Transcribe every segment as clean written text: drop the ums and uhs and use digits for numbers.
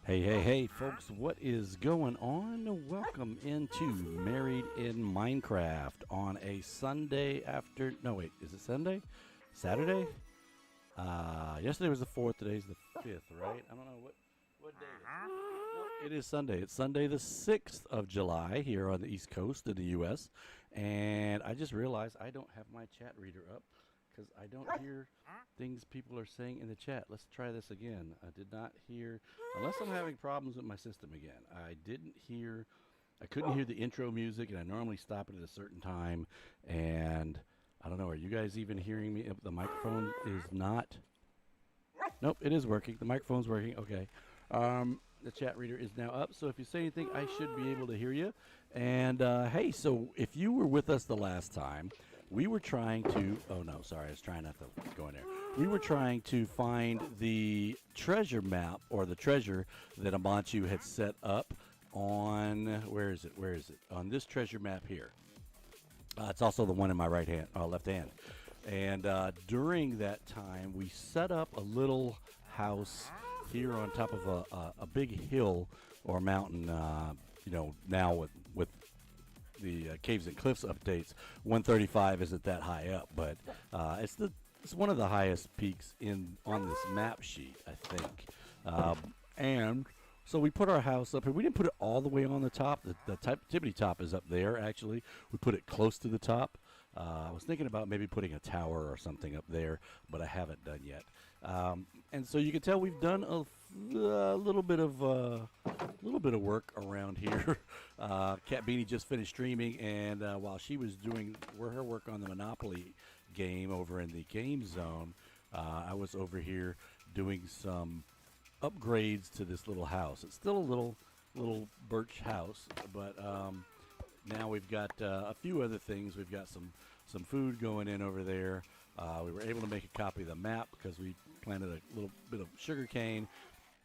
Hey, hey, hey, folks, what is going on? Welcome into Married in Minecraft on a Sunday after. No, wait, is it Sunday? Saturday? Yesterday was the 4th, today's the 5th, right? I don't know what day is it? No, it is Sunday. It's Sunday the 6th of July here on the East Coast of the U.S. And I just realized I don't have my chat reader up because I don't hear things people are saying in the chat. Let's try this again. I did not hear, unless I'm having problems with my system again. I couldn't hear the intro music, and I normally stop it at a certain time. And I don't know, are you guys even hearing me? The microphone is not. Nope, it is working. The microphone's working. Okay. The chat reader is now up, so if you say anything, I should be able to hear you. And hey, so if you were with us the last time, we were trying to. Oh no, sorry, I was trying not to go in there. We were trying to find the treasure map or the treasure that Amanchu had set up on. Where is it? Where is it? On this treasure map here. It's also the one in my left hand. And during that time, we set up a little house here on top of a big hill or mountain. Now with the Caves and Cliffs updates, 135 isn't that high up, but it's one of the highest peaks on this map sheet, I think. And so we put our house up here. We didn't put it all the way on the top. The tippity top is up there, actually. We put it close to the top. I was thinking about maybe putting a tower or something up there, but I haven't done yet. And so you can tell we've done a little bit of work around here. Cat Beanie just finished streaming, and while she was doing her work on the Monopoly game over in the game zone, I was over here doing some upgrades to this little house. It's still a little birch house, but now we've got a few other things. We've got some food going in over there. We were able to make a copy of the map because we planted a little bit of sugar cane.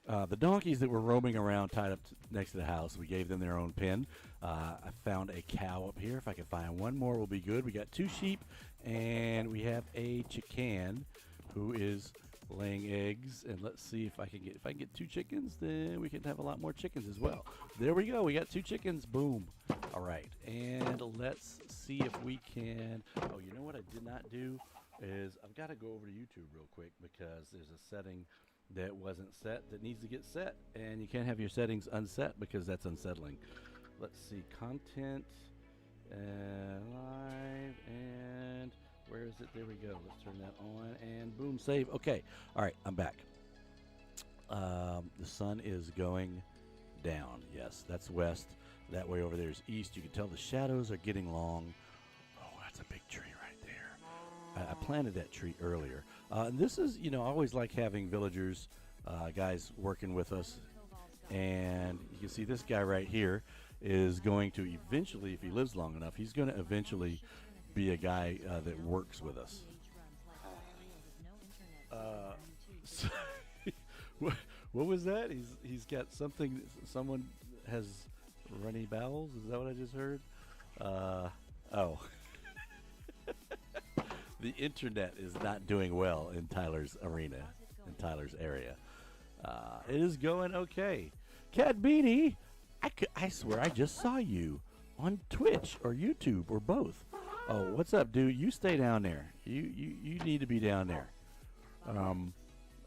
The donkeys that were roaming around tied up next to the house, we gave them their own pen. I found a cow up here. If I can find one more, we'll be good. We got 2 sheep, and we have a chicken who is laying eggs. And let's see if I can get 2 chickens, then we can have a lot more chickens as well. There we go. We got 2 chickens. Boom. All right, and let's see if we can. Oh, you know what I did not do is I've got to go over to YouTube real quick because there's a setting that wasn't set that needs to get set, and you can't have your settings unset because that's unsettling. Let's see, content, live, and where is it? There we go. Let's turn that on, and boom, save. Okay, all right, I'm back. The sun is going down. Yes, that's west. That way over there is east. You can tell the shadows are getting long. Oh, that's a big tree right there. I planted that tree earlier. And this is, I always like having villagers, guys working with us. And you can see this guy right here is going to eventually, if he lives long enough, he's going to eventually be a guy that works with us. What was that? He's got something. Someone has runny bowels. Is that what I just heard? Oh. The internet is not doing well in Tyler's arena, in Tyler's area. It is going okay. Cat Beanie, I swear I just saw you on Twitch or YouTube or both. Oh, what's up, dude? You stay down there. You need to be down there.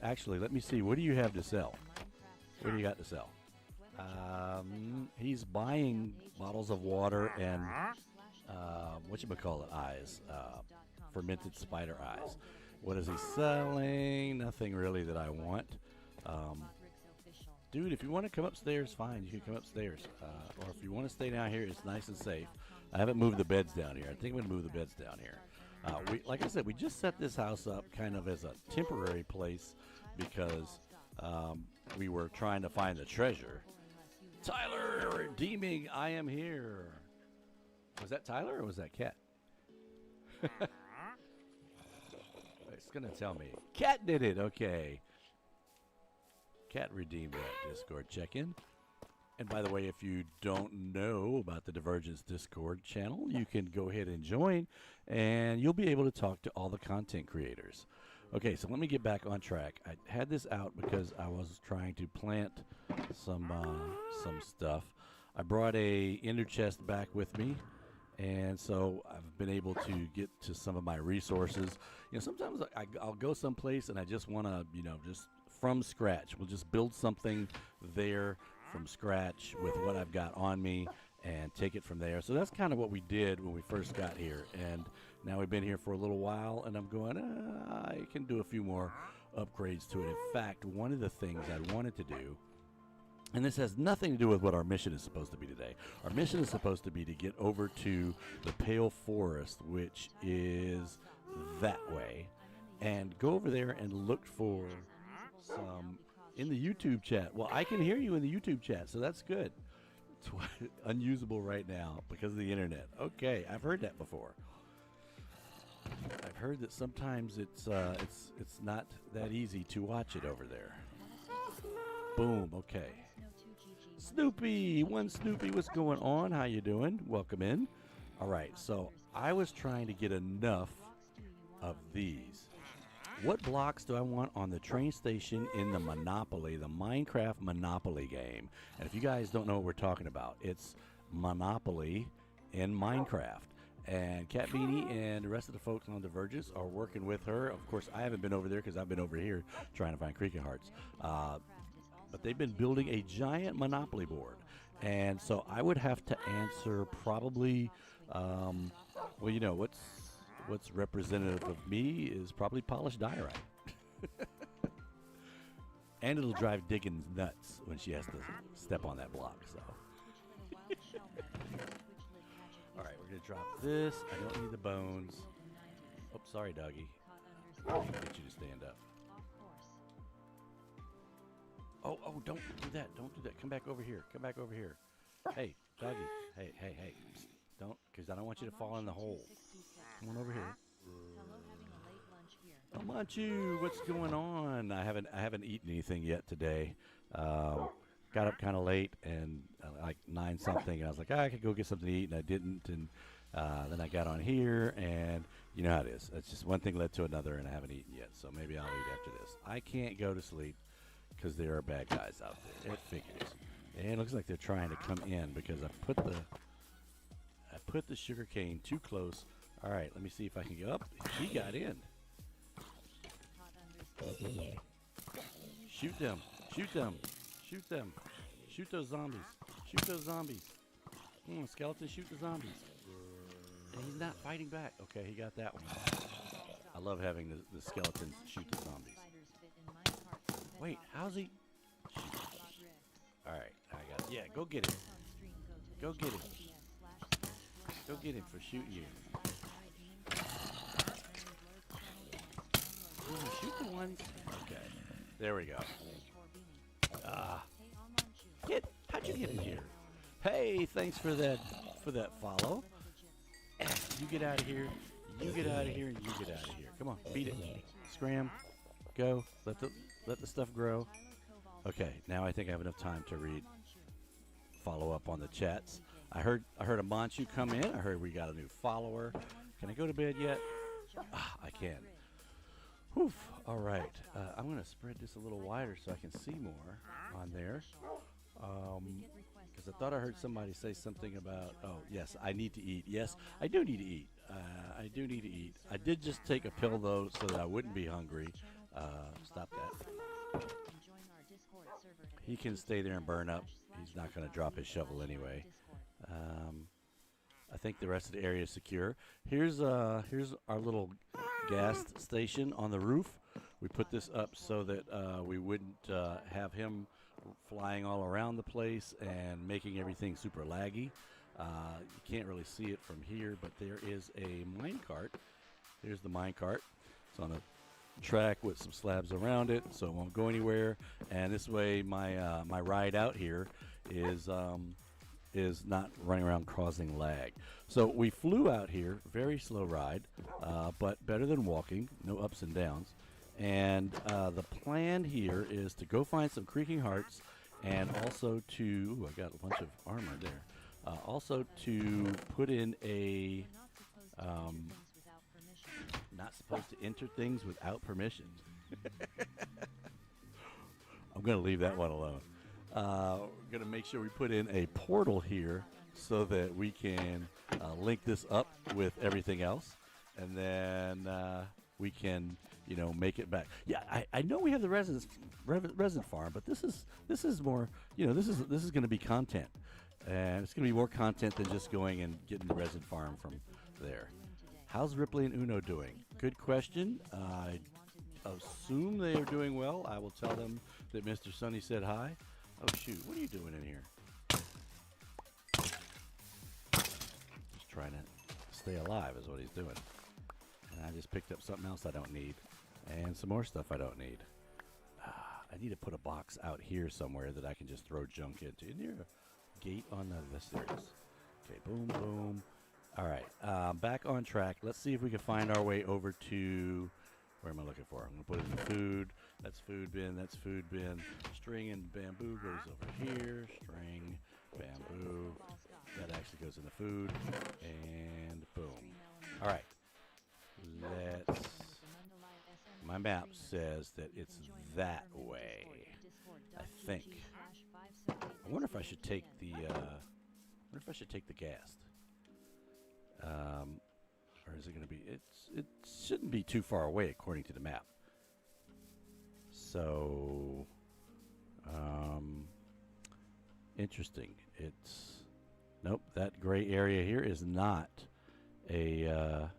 Actually, let me see. What do you have to sell? What do you got to sell? He's buying bottles of water and whatchamacallit eyes, fermented spider eyes. What is he selling? Nothing really that I want. Dude, if you want to come upstairs, fine. You can come upstairs. Or if you want to stay down here, it's nice and safe. I haven't moved the beds down here. I think I'm going to move the beds down here. Like I said, we just set this house up kind of as a temporary place because we were trying to find the treasure. Tyler redeeming, I am here. Was that Tyler or was that Cat? It's going to tell me. Cat did it. Okay. Cat redeemed that Discord check-in. And by the way, if you don't know about the Divergence Discord channel, you can go ahead and join, and you'll be able to talk to all the content creators. Okay, so let me get back on track. I had this out because I was trying to plant some stuff. I brought a ender chest back with me, and so I've been able to get to some of my resources. You know, sometimes I'll go someplace and I just want to, you know, just from scratch. We'll just build something there from scratch with what I've got on me and take it from there. So that's kind of what we did when we first got here. And now we've been here for a little while, and I'm going, I can do a few more upgrades to it. In fact, one of the things I wanted to do, and this has nothing to do with what our mission is supposed to be today. Our mission is supposed to be to get over to the Pale Forest, which is that way, and go over there and look for some in the YouTube chat. Well, I can hear you in the YouTube chat, so that's good. It's unusable right now because of the internet. Okay, I've heard that before. I've heard that sometimes it's not that easy to watch it over there. Boom. Okay. Snoopy, one Snoopy, what's going on? How you doing? Welcome in. All right. So I was trying to get enough of these. What blocks do I want on the train station in the Monopoly, the Minecraft Monopoly game? And if you guys don't know what we're talking about, it's Monopoly in Minecraft. And Cat Beanie and the rest of the folks on Divergence are working with her. Of course, I haven't been over there because I've been over here trying to find Creaking Hearts. But they've been building a giant Monopoly board. And so I would have to answer probably, well, you know, what's representative of me is probably polished diorite. And it'll drive Dickens nuts when she has to step on that block, so. Alright, we're going to drop this. I don't need the bones. Oh, sorry, doggy. Get you to stand up. Oh, don't do that. Don't do that. Come back over here. Come back over here. Hey, doggy. Hey. Psst. Don't, because I don't want you to fall in the hole. Come on over here. Oh, Manchu, what's going on? I haven't eaten anything yet today. Got up kind of late and like 9 something, and I was like, I could go get something to eat, and I didn't. And then I got on here, and you know how it is. It's just one thing led to another, and I haven't eaten yet. So maybe I'll eat after this. I can't go to sleep because there are bad guys out there. It figures. And it looks like they're trying to come in because I put the sugar cane too close. All right, let me see if I can get up. He got in. Shoot them. Shoot them. Shoot them. Shoot those zombies. Shoot those zombies. Skeleton, shoot the zombies. And he's not fighting back. Okay, he got that one. I love having the skeletons shoot the zombies. Wait, how's he? All right, I got it. Yeah, go get him. Go get him. Go get him for shooting you. Shoot the ones. Okay, there we go. How'd you get in here? Hey, thanks for that follow. You get out of here. You get out of here, and you get out of here. Come on, beat it. Scram. Go. Let the stuff grow. Okay, now I think I have enough time to follow up on the chats. I heard a Manchu come in. I heard we got a new follower. Can I go to bed yet? I can. Whew. All right. I'm going to spread this a little wider so I can see more on there. Because I thought I heard somebody say something about, oh, yes, I need to eat. Yes, I do need to eat. I do need to eat. I did just take a pill, though, so that I wouldn't be hungry. Stop that. He can stay there and burn up. He's not going to drop his shovel anyway. I think the rest of the area is secure. Here's our little gas station on the roof. We put this up so that we wouldn't have him flying all around the place and making everything super laggy. You can't really see it from here, but there is a minecart. Here's the minecart. It's on a track with some slabs around it, so it won't go anywhere. And this way, my ride out here is not running around causing lag. So we flew out here, very slow ride, but better than walking, no ups and downs. And the plan here is to go find some Creaking Hearts, and also to, ooh, I got a bunch of armor there, also to put in a Not supposed to enter things without permission. I'm going to leave that one alone. We're going to make sure we put in a portal here so that we can link this up with everything else. And then we can, make it back. Yeah, I know we have the resin farm, but this is more, this is going to be content. And it's going to be more content than just going and getting the resin farm from there. How's Ripley and Uno doing? Good question. I assume they are doing well. I will tell them that Mr. Sunny said hi. Oh, shoot. What are you doing in here? Just trying to stay alive is what he's doing. And I just picked up something else I don't need. And some more stuff I don't need. I need to put a box out here somewhere that I can just throw junk into. Isn't there a gate on the... Yes, there is. Okay, boom, boom. All right, back on track. Let's see if we can find our way over to... Where am I looking for? I'm going to put in the food. That's food bin. That's food bin. String and bamboo goes over here. String, bamboo. That actually goes in the food. And boom. All right. Let's... My map says that it's that way. I think. I wonder if I should take the... gas. Or is it going to be... It shouldn't be too far away according to the map. So... interesting. It's... Nope, that gray area here is not a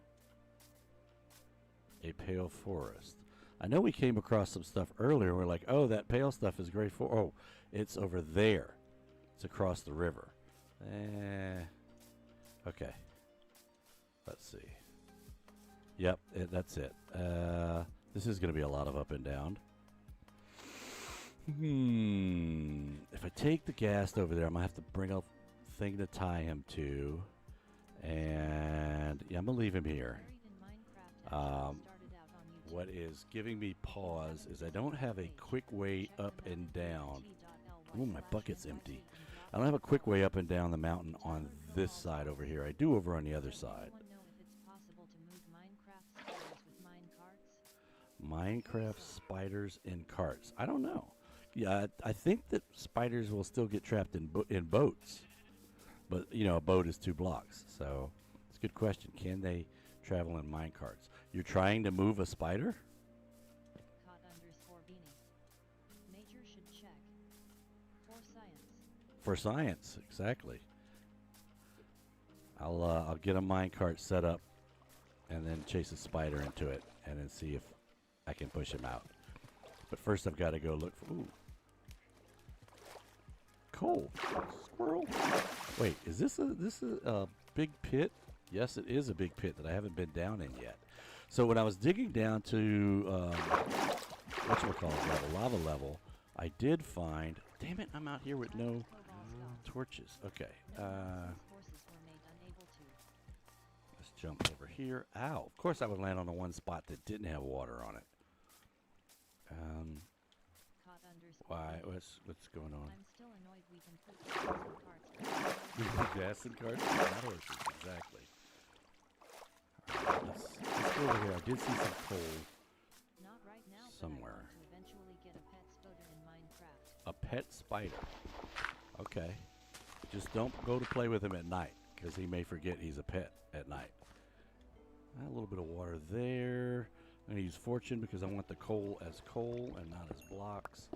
pale forest. I know we came across some stuff earlier. We're like, oh, that pale stuff is gray for... Oh, it's over there. It's across the river. Okay. Let's see. Yep, that's it. This is going to be a lot of up and down. If I take the ghast over there, I'm going to have to bring a thing to tie him to. And yeah, I'm going to leave him here. What is giving me pause is I don't have a quick way up and down. Oh, my bucket's empty. I don't have a quick way up and down the mountain on this side over here. I do over on the other side. Minecraft spiders in carts. I don't know. Yeah, I think that spiders will still get trapped in boats. But, a boat is 2 blocks. So, it's a good question. Can they travel in mine carts? You're trying to move a spider? Nature should check. For science. For science, exactly. I'll get a minecart set up and then chase a spider into it and then see if I can push him out. But first I've got to go look for... Ooh. Coal. Squirrel. Wait, is this a big pit? Yes, it is a big pit that I haven't been down in yet. So when I was digging down to lava level, I did find... Damn it, I'm out here with no torches. Okay. Let's jump over here. Ow. Of course I would land on the one spot that didn't have water on it. Why? What's going on? I'm still annoyed we can put We put gas in carts? Not horses, exactly. Alright, let's go over here. I did see some coal Not right now, somewhere. but I want to eventually get a pet spider in Minecraft. A pet spider. Okay. Just don't go to play with him at night, because he may forget he's a pet at night. A little bit of water there. I'm going to use fortune because I want the coal as coal and not as blocks.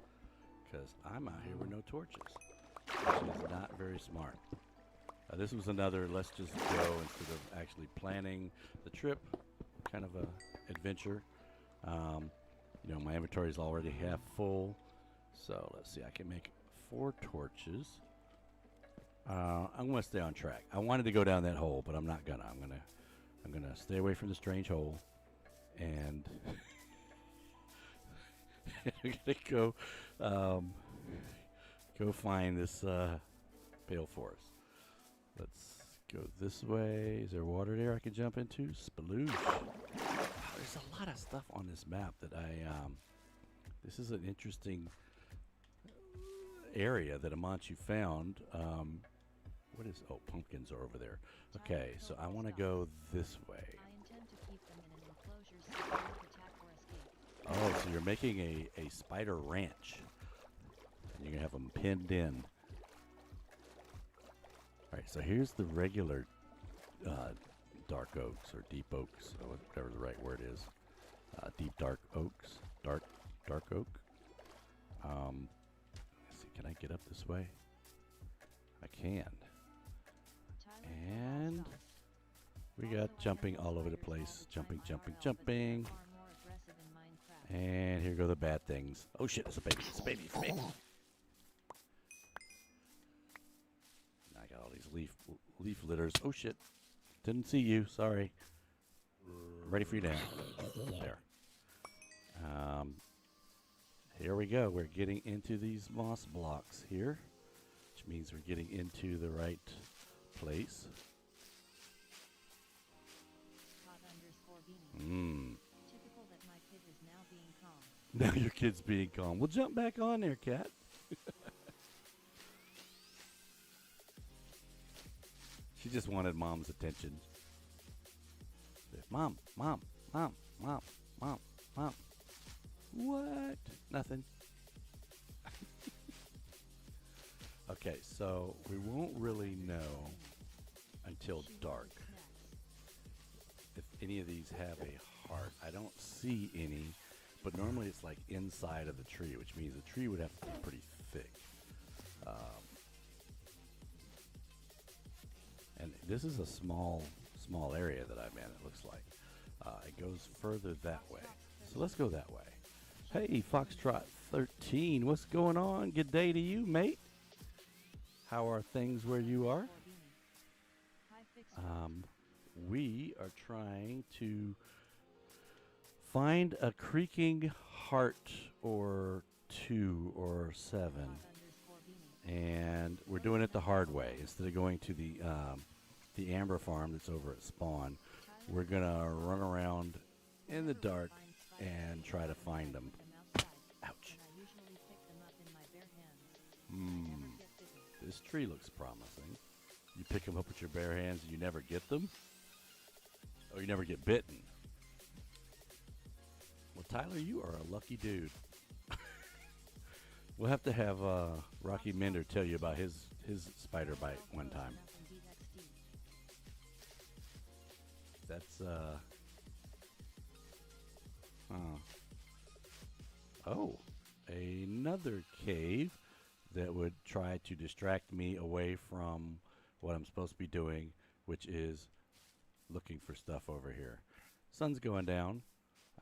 Because I'm out here with no torches. Which is not very smart. This was another let's just go instead of actually planning the trip kind of a adventure. My inventory is already half full. So let's see, I can make 4 torches. I'm going to stay on track. I wanted to go down that hole, but I'm not gonna. I'm gonna stay away from the strange hole. And we're gonna go find this pale forest. Let's go this way. Is there water there I can jump into? Sploosh. Wow, there's a lot of stuff on this map that this is an interesting area that Amanchu found. What is... Oh, pumpkins are over there. Okay, so I want to go this way. I intend to keep them in an enclosure Oh, so you're making a spider ranch. And you're going to have them pinned in. All right, so here's the regular dark oaks or deep oaks, or whatever the right word is. Deep dark oaks. Dark oak. Let's see, can I get up this way? I can. And we got jumping all over the place. Jumping. And here go the bad things. Oh shit, it's a baby. It's a baby. It's a baby. I got all these leaf litters. Oh shit. Didn't see you. Sorry. I'm ready for you now. There. Here we go. We're getting into these moss blocks here, which means we're getting into the right place. Typical that my kid is now being calm. Now your kid's being calm. We'll jump back on there, cat. She just wanted mom's attention. Mom. What? Nothing. Okay, so we won't really know until dark if any of these have a heart. I don't see any, but normally it's like inside of the tree, which means the tree would have to be pretty thick. And this is a small area that I'm in, it looks like. It goes further that way. So let's go that way. Hey, Foxtrot 13, what's going on? Good day to you, mate. How are things where you are? We are trying to find a creaking heart or 2 or 7. And we're doing it the hard way. Instead of going to the amber farm that's over at spawn, we're going to run around in the dark and try to find them. Ouch. This tree looks promising. You pick them up with your bare hands and you never get them? Oh, you never get bitten. Well, Tyler, you are a lucky dude. We'll have to have Rocky Mender tell you about his spider bite one time. That's oh, another cave that would try to distract me away from what I'm supposed to be doing, which is looking for stuff over here. Sun's going down.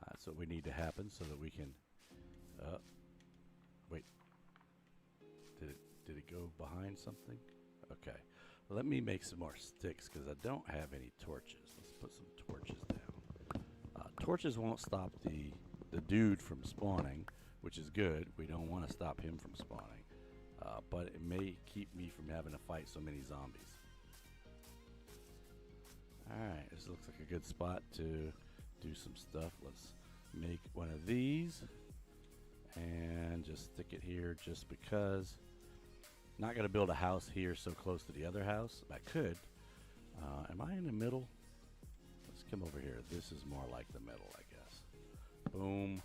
That's what we need to happen so that we can wait. Did it go behind something? Okay. Let me make some more sticks because I don't have any torches. Let's put some torches down. Torches won't stop the dude from spawning, which is good. We don't want to stop him from spawning. But it may keep me from having to fight so many zombies. Alright, this looks like a good spot to do some stuff. Let's make one of these and just stick it here just because. Not going to build a house here so close to the other house. I could. Am I in the middle? Let's come over here. This is more like the middle, I guess. Boom.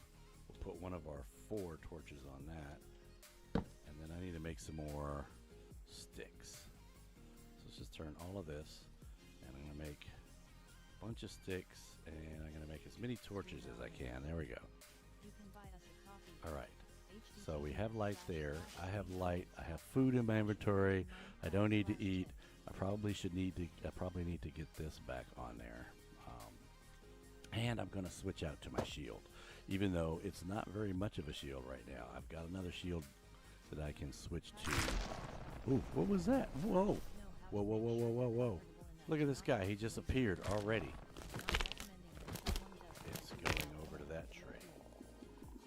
We'll put one of our 4 torches on that. And then I need to make some more sticks. So let's just turn all of this. And I'm going to make a bunch of sticks. And I'm going to make as many torches as I can. There we go. Alright. So we have light there. I have light. I have food in my inventory. I don't need to eat. I probably need to get this back on there. And I'm going to switch out to my shield, even though it's not very much of a shield right now. I've got another shield that I can switch to. Ooh, what was that? Whoa. Whoa. Look at this guy. He just appeared already. It's going over to that tree.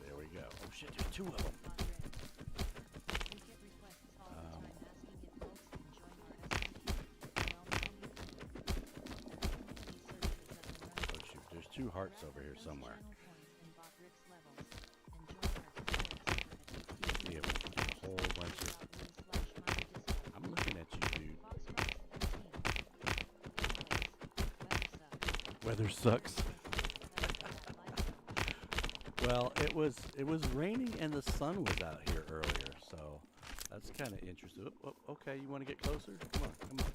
There we go. Oh shit, there's 2 of them. There's 2 hearts over here somewhere. We have a whole bunch of. I'm looking at you, dude. Weather sucks. Well, it was raining and the sun was out here earlier, so that's kind of interesting. Oh, okay, you want to get closer? Come on, come on.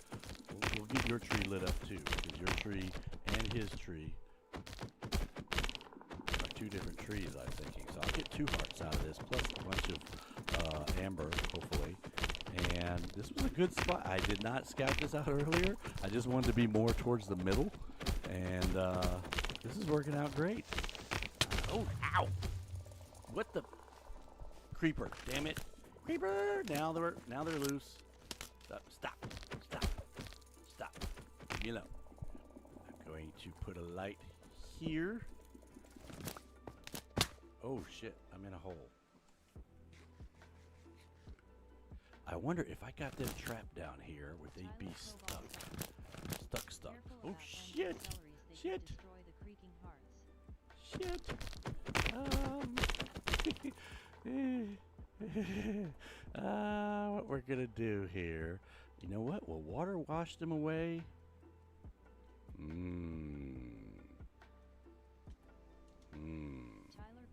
We'll get your tree lit up too, because your tree and his tree are two different trees, I'm thinking. So I'll get 2 hearts out of this, plus a bunch of amber, hopefully. And this was a good spot. I did not scout this out earlier. I just wanted to be more towards the middle, and this is working out great. Oh, ow! What the? Creeper, damn it. Creeper! Now they're loose. Stop. You know. I'm going to put a light here. Oh shit, I'm in a hole. I wonder if I got them trapped down here, would they be stuck? Stuck. Oh shit! Shit! What we're gonna do here? You know what? Will water wash them away? Tyler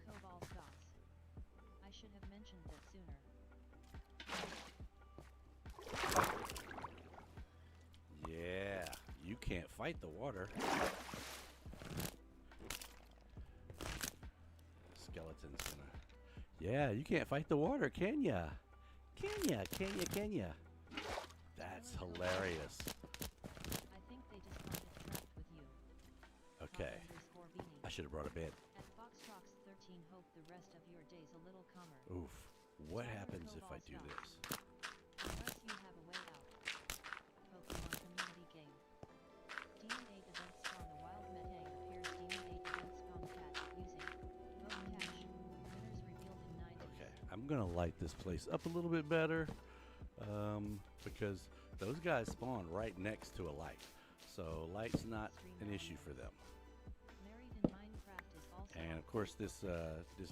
Cobalt thoughts. I should have mentioned that sooner. Yeah, you can't fight the water. Skeleton's gonna. Yeah, you can't fight the water, can ya? Can ya? That's hilarious. I think they just wanted trapped with you. Okay. I should have brought a bed. At Foxtrox 13, hope the rest of your day's a little calmer. Oof. What happens if I do this? Unless you have a way out. Pokemon community game. Demon 8 event spawn the wild Metang appears Demon 8 event spawn cat using Poke Cash. Winners revealed in 9 days. Okay, I'm gonna light this place up a little bit better, because those guys spawn right next to a light, so light's not an issue for them. Married in Minecraft is also And of course, this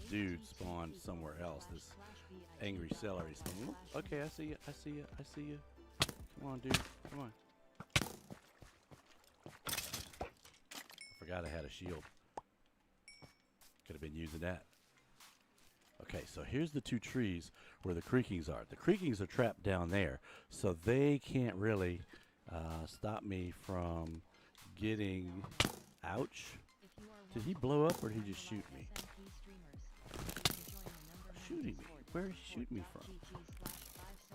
dude spawned somewhere else. This angry celery spawned. Okay, I see you. Come on, dude. Come on. I forgot I had a shield. Could have been using that. Okay, so here's the 2 trees where the Creakings are. The Creakings are trapped down there, so they can't really stop me from getting... Ouch. Did he blow up or did he just shoot me? Shooting me? Where is he shooting me from?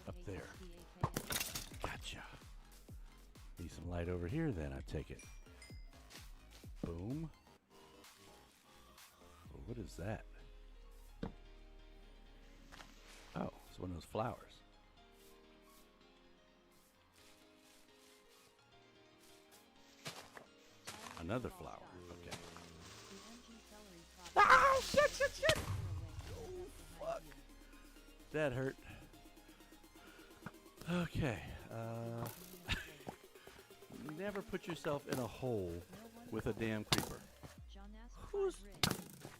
Up there. Gotcha. Need some light over here then, I take it. Boom. Well, what is that? Oh, it's one of those flowers. Another flower. Okay. Ah, shit! Oh, fuck. That hurt. Okay. Never put yourself in a hole with a damn creeper. Who's...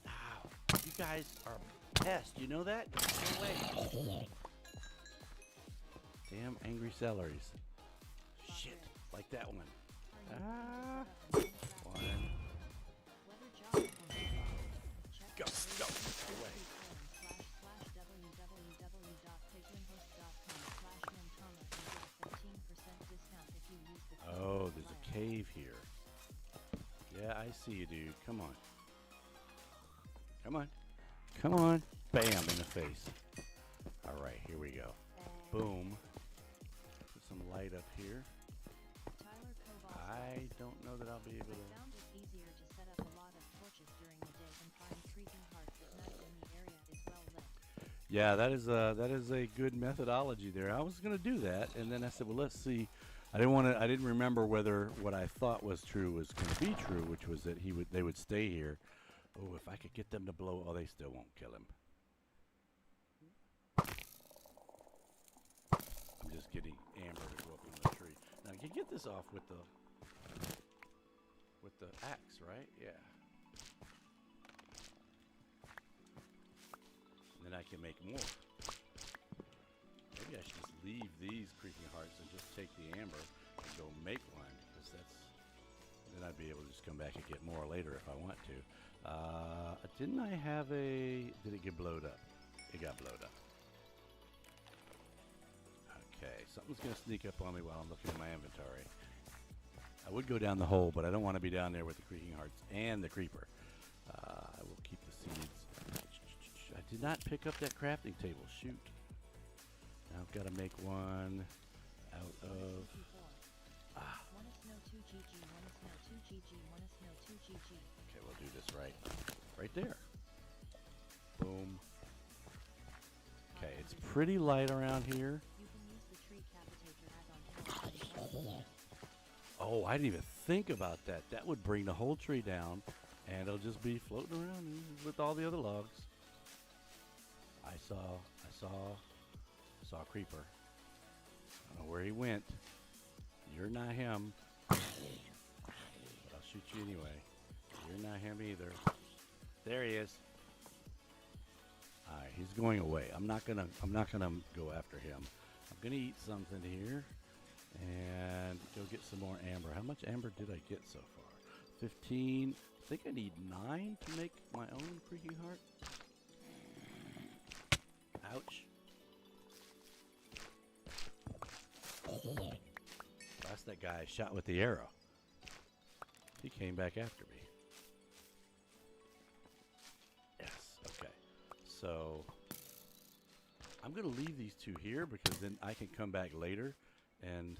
Ow. You guys are pests. You know that? Go away. Damn angry celeries. Shit. Like that one. Ah. One. Go. Away. Oh, there's a cave here. Yeah, I see you, dude. Come on. Come on. Bam, in the face. All right, here we go. Boom. Put some light up here. I don't know that I'll be able to... Found it easier to set up a lot of torches during the day and find Creaking Hearts at night when the area is well lit. Yeah, that is a good methodology there. I was going to do that, and then I said, well, let's see. I didn't remember whether what I thought was true was going to be true, which was that they would stay here. Oh, if I could get them to blow, oh, they still won't kill him. I'm just getting amber to go up on the tree. Now, you get this off with the axe, right? Yeah. And then I can make more. Maybe I should just leave these Creaking Hearts and just take the amber and go make one, because then I'd be able to just come back and get more later if I want to. Didn't I have a... Did it get blowed up? It got blowed up. Okay, something's going to sneak up on me while I'm looking at my inventory. I would go down the hole, but I don't want to be down there with the Creaking Hearts and the Creeper. I will keep the seeds. I did not pick up that crafting table. Shoot. Now I've got to make one out of... Okay, we'll do this right there. Boom. Okay, it's pretty light around here. Oh, I didn't even think about that. That would bring the whole tree down, and it'll just be floating around with all the other logs. I saw a creeper. I don't know where he went. You're not him. But I'll shoot you anyway. You're not him either. There he is. All right, he's going away. I'm not gonna go after him. I'm gonna eat something here and go get some more amber. How much amber did I get so far? 15. I think I need 9 to make my own Creaking Heart. Ouch. That's that guy I shot with the arrow. He came back after me. Yes, okay. So, I'm going to leave these two here because then I can come back later and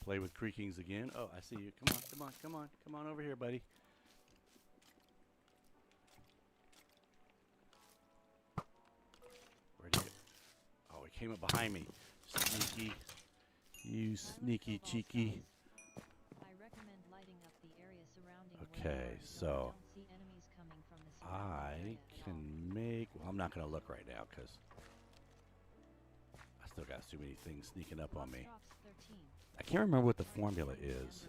play with Creakings again. Oh, I see you. Come on over here, buddy. Where'd he go? Oh, he came up behind me. Sneaky. You sneaky cheeky. Okay, so I can make... Well, I'm not going to look right now because I still got too many things sneaking up on me. I can't remember what the formula is.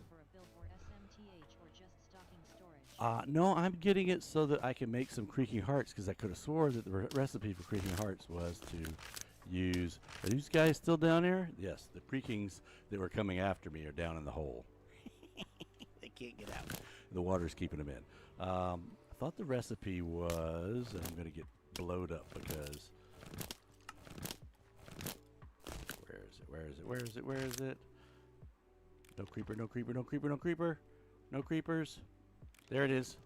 No, I'm getting it so that I can make some Creaking Hearts because I could have swore that the recipe for Creaking Hearts was to use... Are these guys still down there? Yes, the Creakings that were coming after me are down in the hole. They can't get out. The water's keeping them in. I thought the recipe was... And I'm going to get blowed up because... Where is it? No creeper, no creeper, no creeper, no creeper. No creepers. There it is.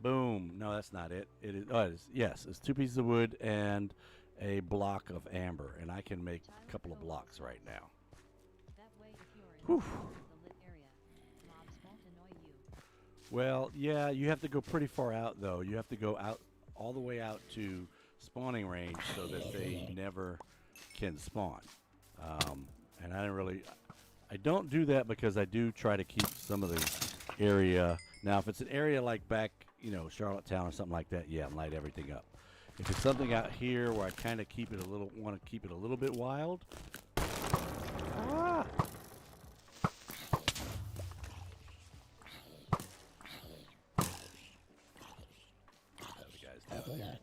Boom. No, that's not it. It is. Oh, it is. Yes, it's 2 pieces of wood and a block of amber, and I can make a couple of blocks right now. Whew. Well, yeah, you have to go pretty far out, though. You have to go out all the way out to spawning range so that they never can spawn. And I don't do that because I do try to keep some of the area. Now, if it's an area like back, Charlottetown or something like that, yeah, light everything up. If it's something out here where I kind of want to keep it a little bit wild. Ah! The guys down there.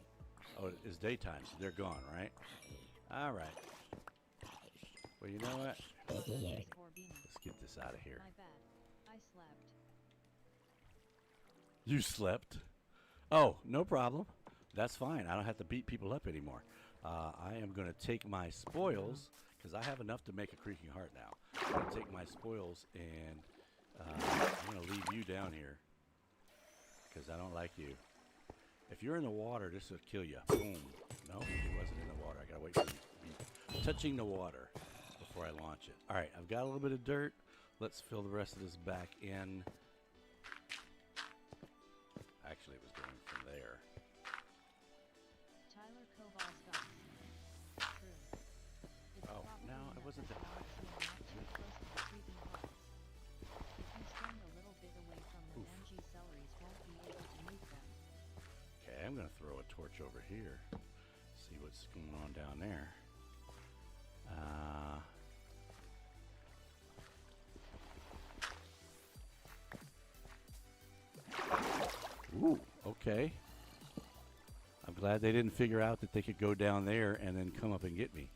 Oh, it's daytime, so they're gone, right? All right. Well, you know what? Let's get this out of here. My bad. I slept. You slept? Oh, no problem. That's fine. I don't have to beat people up anymore. I am going to take my spoils, because I have enough to make a Creaking Heart now. I'm going to take my spoils, and I'm going to leave you down here, because I don't like you. If you're in the water, this will kill you. Boom. No, he wasn't in the water. I got to wait for him to be touching the water before I launch it. All right, I've got a little bit of dirt. Let's fill the rest of this back in. Actually, it was going from there. Tyler Koval's got true. Oh, no, it wasn't that high. If you stand a little bit away from them, MG celeries won't be able to move them. Okay, I'm going to throw a torch over here. See what's going on down there. Ooh, okay. I'm glad they didn't figure out that they could go down there and then come up and get me.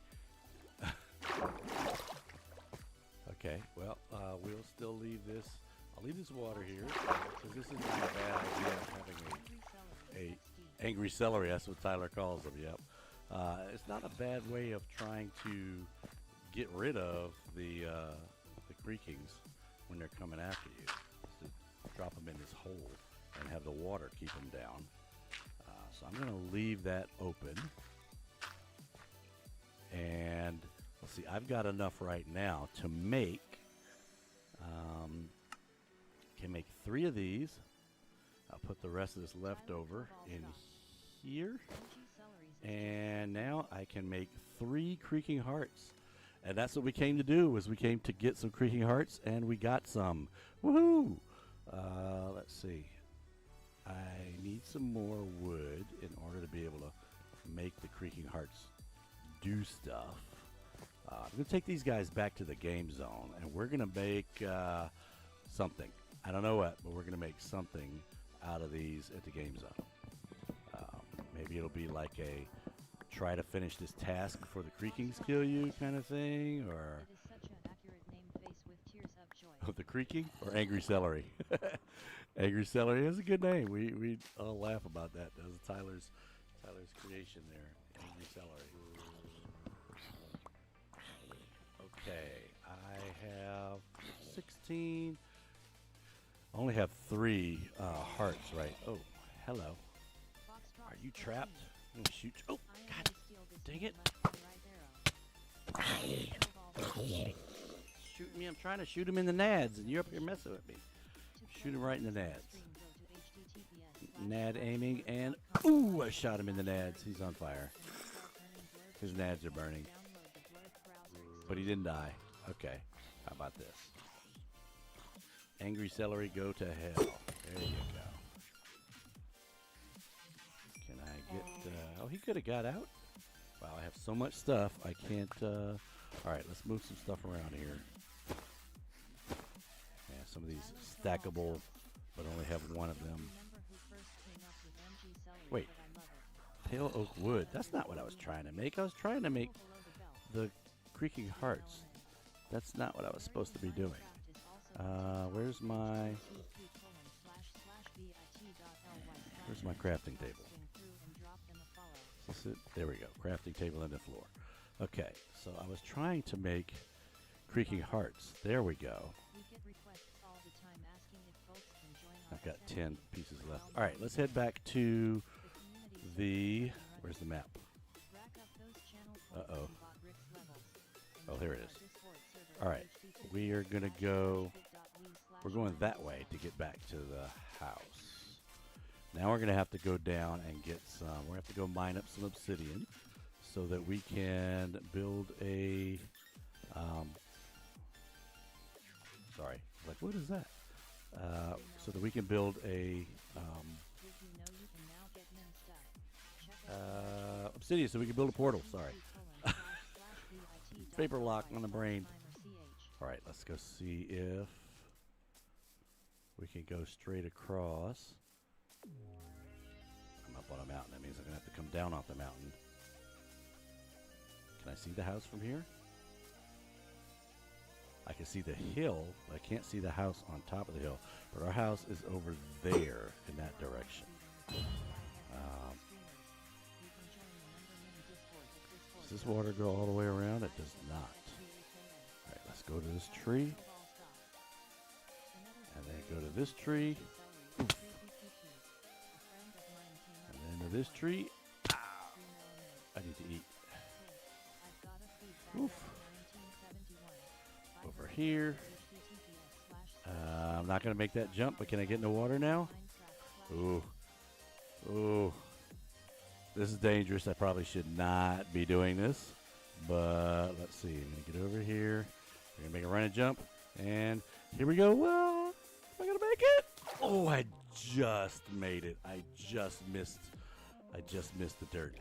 Okay, well, we'll still leave this I'll leave this water here because this is not a bad idea having a angry celery. That's what Tyler calls them. Yep. It's not a bad way of trying to get rid of the creakings when they're coming after you. Just to drop them in this hole and have the water keep them down. So I'm going to leave that open. And let's see, I've got enough right now to make, can make 3 of these. I'll put the rest of this leftover in here. And now I can make 3 Creaking Hearts. And that's what we came to do, was we came to get some Creaking Hearts, and we got some. Woohoo! Let's see. I need some more wood in order to be able to make the Creaking Hearts do stuff. I'm going to take these guys back to the game zone, and we're going to make something. I don't know what, but we're going to make something out of these at the game zone. Maybe it'll be like a try to finish this task before the creakings kill you kind of thing, or It is such an accurate name, face with tears of joy. the creaking or angry celery. Angry celery is a good name. We all laugh about that. That was Tyler's creation there. Angry celery. Okay, I have 16. I only have 3 hearts, right? Oh, hello. Are you trapped? I'm gonna shoot you. Oh, God, dang it. Shoot me. I'm trying to shoot him in the nads, and you're up here messing with me. Shoot him right in the nads. Nad aiming, and ooh, I shot him in the nads. He's on fire. His nads are burning. But he didn't die. Okay, how about this? Angry celery, go to hell. There you go. Can I get... oh, he could have got out. Wow, I have so much stuff, I can't... all right, let's move some stuff around here. Yeah, some of these stackable, but only have one of them. Wait, pale oak wood. That's not what I was trying to make. I was trying to make the Creaking Hearts. That's not what I was supposed to be doing. Where's my crafting table? Is this it? There we go. Crafting table on the floor. Okay, so I was trying to make Creaking Hearts. There we go. I've got 10 pieces left. All right, let's head back to the... Where's the map? Uh-oh. Oh, there it is. All right, we are going to go... We're going that way to get back to the house. Now we're going to have to go down and get some... We're going to have to go mine up some obsidian so that we can build a... sorry, like, what is that? So that we can build a... obsidian so we can build a portal, sorry. Paper lock on the brain. All right, let's go see if we can go straight across. I'm up on a mountain. That means I'm going to have to come down off the mountain. Can I see the house from here? I can see the hill, but I can't see the house on top of the hill. But our house is over there in that direction. Does this water go all the way around? It does not. All right, let's go to this tree. And then go to this tree. Oof. And then to this tree. Ow. I need to eat. Oof. Over here. I'm not going to make that jump, but can I get in the water now? Ooh. Ooh. This is dangerous. I probably should not be doing this. But let's see. I'm going to get over here. We're going to make a run and jump. And here we go. Well, am I going to make it? Oh, I just made it. I just missed the dirt.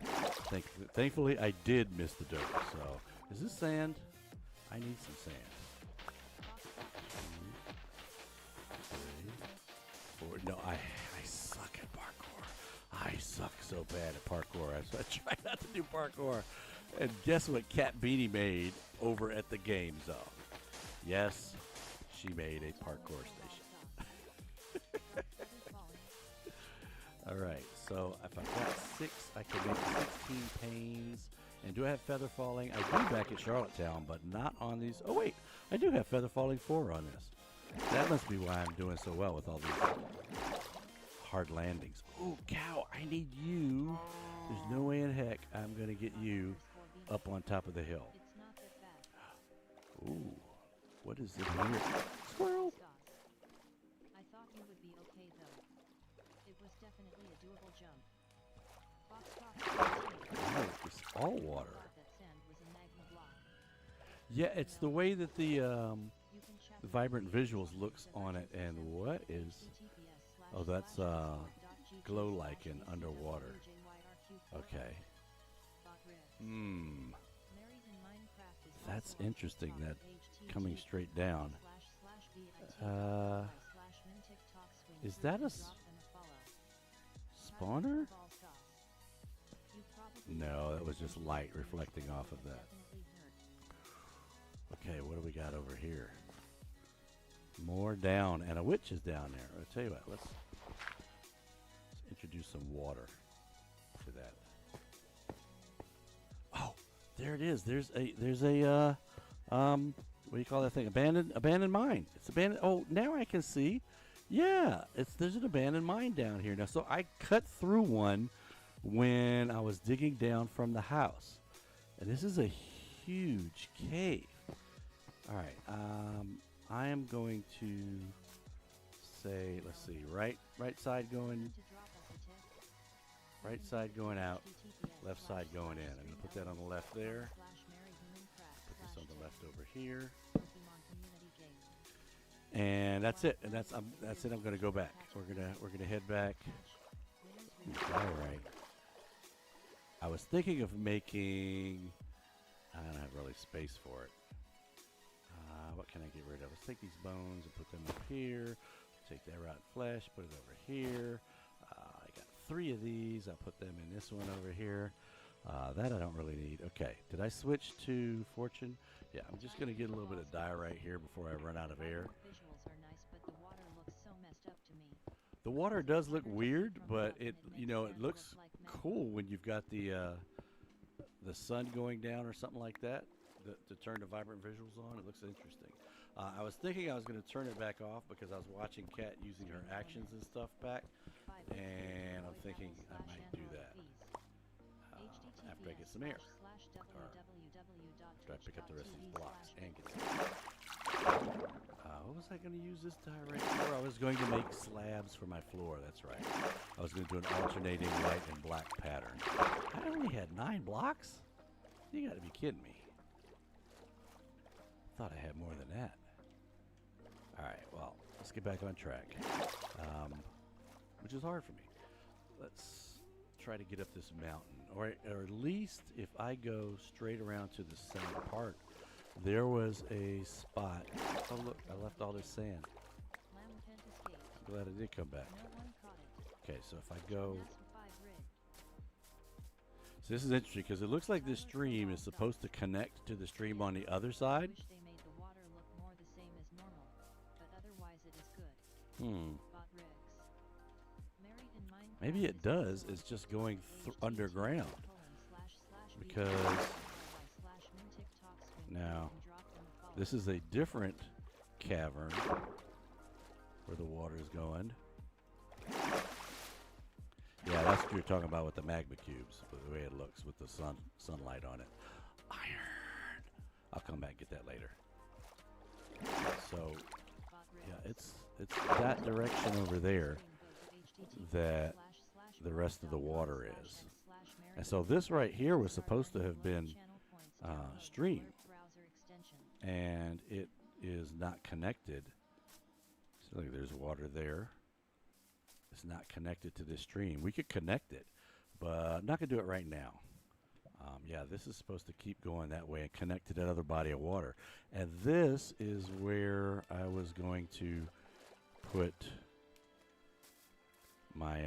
Thankfully, I did miss the dirt. So, is this sand? I need some sand. 2, 3, 4. No, I suck at parkour. I suck so bad at parkour. So I try not to do parkour. And guess what Cat Beanie made over at the game zone? Yes, she made a parkour station. All right, so if I've got 6, I can make 16 panes. And do I have feather falling? I do back at Charlottetown, but not on these. Oh, wait, I do have feather falling 4 on this. That must be why I'm doing so well with all these hard landings. Oh, cow, I need you. There's no way in heck I'm going to get you up on top of the hill. It's not that bad. Ooh, what is in here? Squirrel. I thought you would be okay though. It was definitely a doable jump. Oh, it's all water. That sand was a magma block. Yeah, it's the way that the You can chat the with vibrant me visuals looks on it. And what is? Oh, that's glow lichen underwater. Okay. Hmm. That's interesting. That coming straight down. Is that a spawner? No, that was just light reflecting off of that. Okay, what do we got over here? More down, and a witch is down there. I'll tell you what, let's introduce some water to that. Oh, there it is. There's a what do you call that thing? Abandoned mine. It's abandoned. Oh, now I can see. Yeah, there's an abandoned mine down here now. So I cut through one when I was digging down from the house, and this is a huge cave. All right, I am going to say, let's see, right side going out, left side going in. I'm going to put that on the left there. Put this on the left over here. And that's it. And that's it. I'm going to go back. We're gonna head back. All right. I was thinking of making. I don't have really space for it. What can I get rid of? Let's take these bones and put them up here. Take that rotten flesh, put it over here. I got 3 of these. I'll put them in this one over here. That I don't really need. Okay, did I switch to fortune? Yeah, I'm just going to get a little bit of dye right here before I run out of air. Visuals are nice, but the water looks so messed up to me. The water does look weird, but it looks cool when you've got the sun going down or something like that. To turn the vibrant visuals on, it looks interesting. I was thinking I was going to turn it back off because I was watching Kat using her actions and stuff back, and I'm thinking I might do that after I get some air. Or after I pick up the rest of these blocks and get some air. What was I going to use this dye right for? I was going to make slabs for my floor, that's right. I was going to do an alternating white and black pattern. I only had 9 blocks? You got to be kidding me. Thought I had more than that. Alright, well, let's get back on track. Which is hard for me. Let's try to get up this mountain. Or at least if I go straight around to the center part, there was a spot. Oh look, I left all this sand. I'm glad I did come back. Okay, so if I go... So this is interesting because it looks like this stream is supposed to connect to the stream on the other side. Maybe it does. It's just going underground. Because now this is a different cavern where the water is going. Yeah, that's what you're talking about with the magma cubes, the way it looks with the sunlight on it. Iron. I'll come back and get that later. So, yeah, it's that direction over there that the rest of the water is. And so this right here was supposed to have been stream, and it is not connected. So look, there's water there. It's not connected to this stream. We could connect it, but I'm not going to do it right now. Yeah, this is supposed to keep going that way and connect to that other body of water. And this is where I was going to put my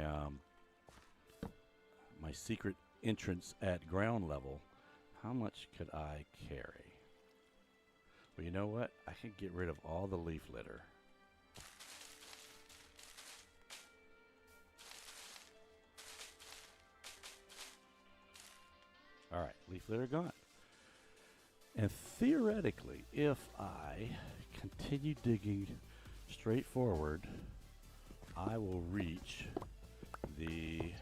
my secret entrance at ground level. How much could I carry? Well, you know what? I can get rid of all the leaf litter. Thankfully, they're gone. And theoretically, if I continue digging straight forward, I will reach the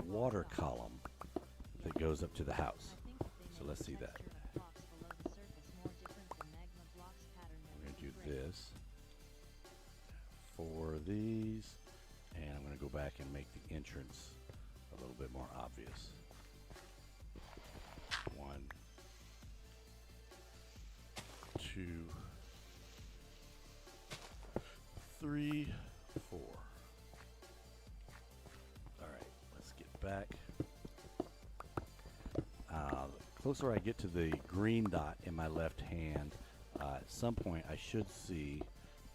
water column that goes up to the house. So let's see that. I'm going to do this. 4 of these. And I'm going to go back and make the entrance a little bit more obvious. 1, 2, 3, 4. All right, let's get back. The closer I get to the green dot in my left hand, at some point I should see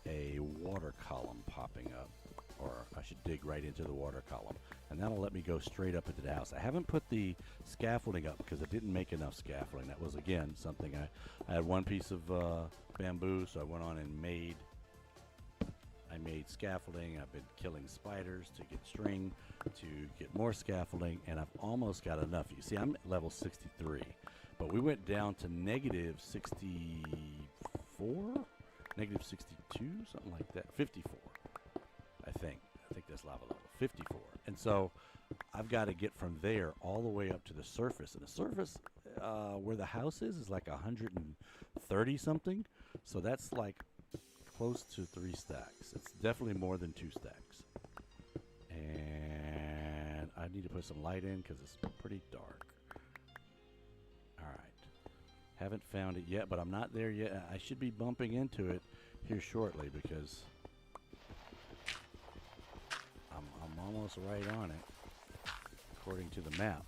a water column popping up, or I should dig right into the water column, and that'll let me go straight up into the house. I haven't put the scaffolding up because I didn't make enough scaffolding. That was, again, something I had one piece of bamboo, so I went on and made scaffolding. I've been killing spiders to get string, to get more scaffolding, and I've almost got enough. You see, I'm at level 63, but we went down to negative 64, negative 62, something like that, 54. I think that's lava level 54, and so I've got to get from there all the way up to the surface, and the surface where the house is like 130 something, so that's like close to 3 stacks. It's definitely more than 2 stacks, and I need to put some light in because it's pretty dark. All right, haven't found it yet, but I'm not there yet. I should be bumping into it here shortly because I'm almost right on it, according to the map.